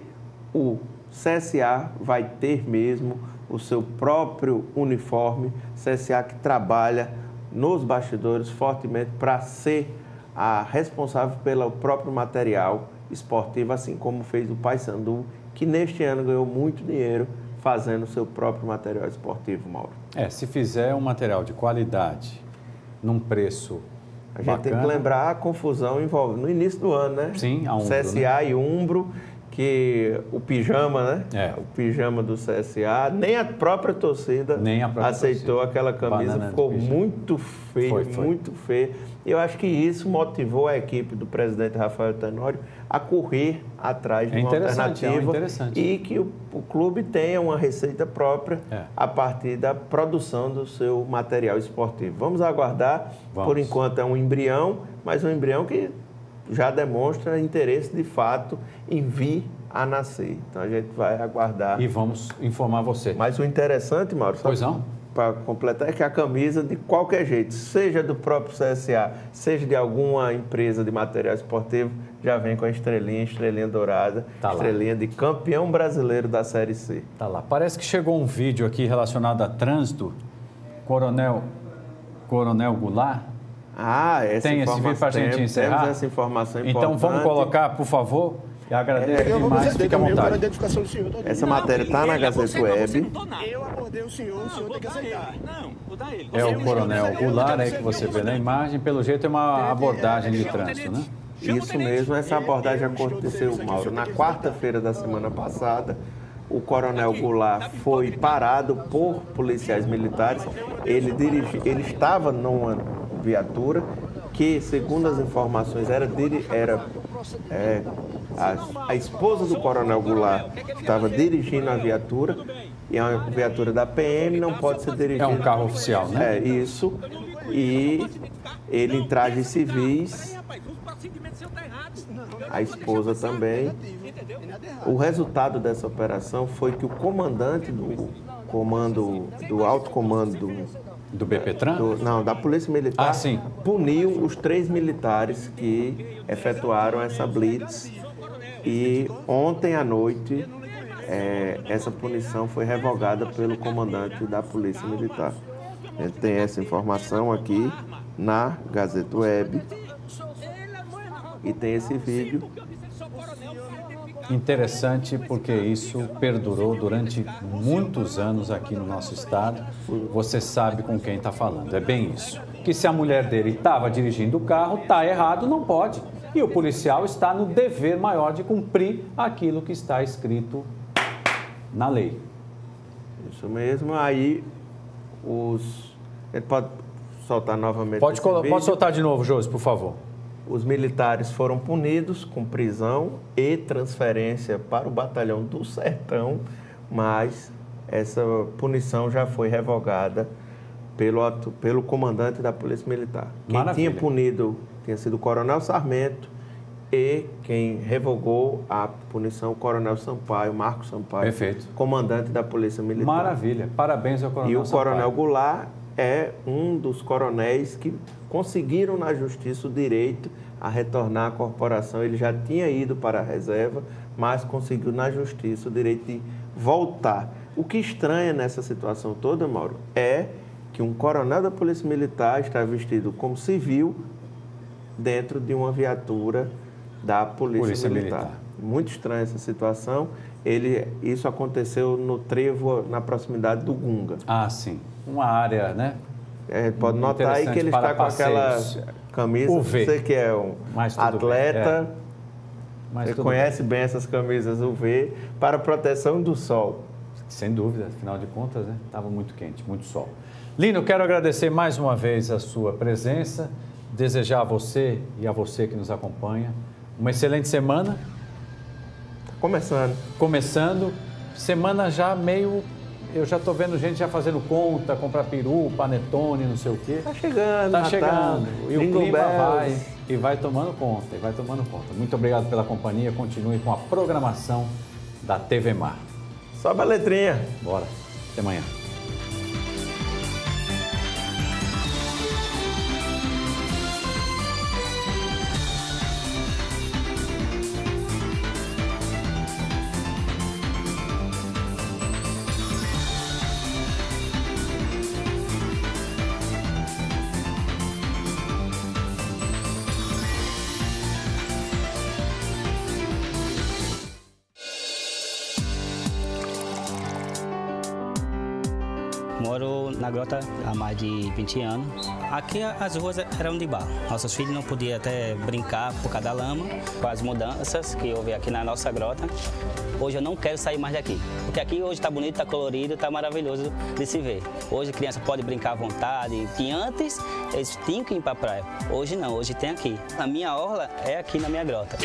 Speaker 17: o CSA vai ter mesmo o seu próprio uniforme. CSA que trabalha nos bastidores fortemente para ser a responsável pelo próprio material esportivo, assim como fez o Paysandu, que neste ano ganhou muito dinheiro fazendo o seu próprio material esportivo, Mauro.
Speaker 1: Se fizer um material de qualidade, num preço
Speaker 17: a gente tem que lembrar a confusão envolvendo no início do ano, né?
Speaker 1: Sim, a Umbro,
Speaker 17: CSA, né? E Umbro, que o pijama, né? O pijama do CSA, nem a própria torcida aceitou aquela camisa, ficou muito feio, muito feio. Eu acho que isso motivou a equipe do presidente Rafael Tenório a correr atrás de uma alternativa e que o clube tenha uma receita própria a partir da produção do seu material esportivo. Vamos aguardar, por enquanto é um embrião, mas um embrião que já demonstra interesse de fato em vir a nascer. Então a gente vai aguardar.
Speaker 1: E vamos informar você.
Speaker 17: Mas o interessante, Mauro, para completar, é que a camisa, de qualquer jeito, seja do próprio CSA, seja de alguma empresa de material esportivo, já vem com a estrelinha dourada, estrelinha de campeão brasileiro da Série C.
Speaker 1: Tá lá. Parece que chegou um vídeo aqui relacionado a trânsito. Coronel Goulart. Tem esse vídeo para a gente encerrar?
Speaker 17: Temos essa informação importante.
Speaker 1: Então vamos colocar, por favor. Eu agradeço demais, fique à vontade.
Speaker 17: Essa matéria está na Gazeta Web.
Speaker 18: Eu abordei o senhor tem que aceitar.
Speaker 1: É o Coronel Goulart aí que você vê na imagem. Pelo jeito é uma abordagem de trânsito, né?
Speaker 17: Isso mesmo, essa abordagem aconteceu, Mauro, na quarta-feira da semana passada. O Coronel Goulart foi parado por policiais militares. Ele estava numa viatura que, segundo as informações, a esposa do Coronel Goulart estava dirigindo a viatura, e a viatura da PM não pode ser dirigida.
Speaker 1: É um carro oficial, né?
Speaker 17: É, isso. E ele em trajes civis, a esposa também. O resultado dessa operação foi que o comandante do alto comando
Speaker 1: do BPTran?
Speaker 17: Da Polícia Militar, puniu os 3 militares que efetuaram essa blitz. E ontem à noite, essa punição foi revogada pelo comandante da Polícia Militar. A gente tem essa informação aqui na Gazeta Web e tem esse vídeo.
Speaker 1: Interessante porque isso perdurou durante muitos anos aqui no nosso estado. Você sabe com quem está falando, é bem isso. Que se a mulher dele estava dirigindo o carro, está errado, não pode. E o policial está no dever maior de cumprir aquilo que está escrito na lei.
Speaker 17: Isso mesmo. Aí, ele pode soltar novamente.
Speaker 1: Pode soltar de novo, Josi, por favor.
Speaker 17: Os militares foram punidos com prisão e transferência para o batalhão do Sertão, mas essa punição já foi revogada pelo comandante da Polícia Militar. Quem tinha punido tinha sido o Coronel Sarmento, e quem revogou a punição, o Coronel Sampaio, Marcos Sampaio,
Speaker 1: perfeito,
Speaker 17: comandante da Polícia Militar.
Speaker 1: Maravilha, parabéns ao Coronel Sampaio.
Speaker 17: E o Coronel Goulart é um dos coronéis que conseguiram na Justiça o direito a retornar à corporação. Ele já tinha ido para a reserva, mas conseguiu na Justiça o direito de voltar. O que estranha nessa situação toda, Mauro, é que um coronel da Polícia Militar está vestido como civil dentro de uma viatura da Polícia Militar. Muito estranha essa situação. Isso aconteceu no trevo, na proximidade do Gunga.
Speaker 1: Ah, sim. Uma área, né?
Speaker 17: Pode notar aí que ele está com aquela camisa.
Speaker 1: UV.
Speaker 17: Você que é um atleta, você conhece bem essas camisas UV para proteção do sol.
Speaker 1: Sem dúvida, afinal de contas, né? Estava muito quente, muito sol. Lino, eu quero agradecer mais uma vez a sua presença, desejar a você e a você que nos acompanha uma excelente semana. Começando. Semana já meio... Eu já estou vendo gente já fazendo conta, comprar peru, panetone, não sei o quê.
Speaker 17: Está chegando,
Speaker 1: Está chegando. E o clima vai tomando conta, Muito obrigado pela companhia. Continue com a programação da TV Mar.
Speaker 17: Sobe a letrinha.
Speaker 1: Bora. Até amanhã.
Speaker 5: Moro na Grota há mais de 20 anos. Aqui as ruas eram de barro. Nossos filhos não podiam até brincar por causa da lama. Com as mudanças que houve aqui na nossa grota, hoje eu não quero sair mais daqui. Porque aqui hoje está bonito, está colorido, está maravilhoso de se ver. Hoje a criança pode brincar à vontade. Que antes eles tinham que ir para a praia. Hoje não, hoje tem aqui. A minha orla é aqui na minha grota.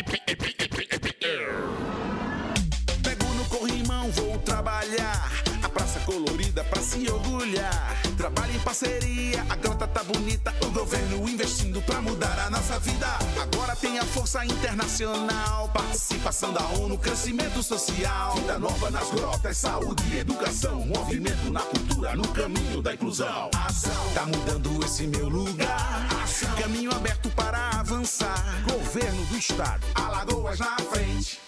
Speaker 6: Pego no corrimão, vou trabalhar. A praça colorida pra se orgulhar. Trabalho em parceria, a grota tá bonita, o governo governo investindo pra mudar a nossa vida. Agora tem a força internacional, participação da ONU, crescimento social. Vida nova nas grotas, saúde e educação. Movimento na cultura, no caminho da inclusão. Ação, tá mudando esse meu lugar. Ação, caminho aberto para avançar. Governo do Estado, Alagoas na frente.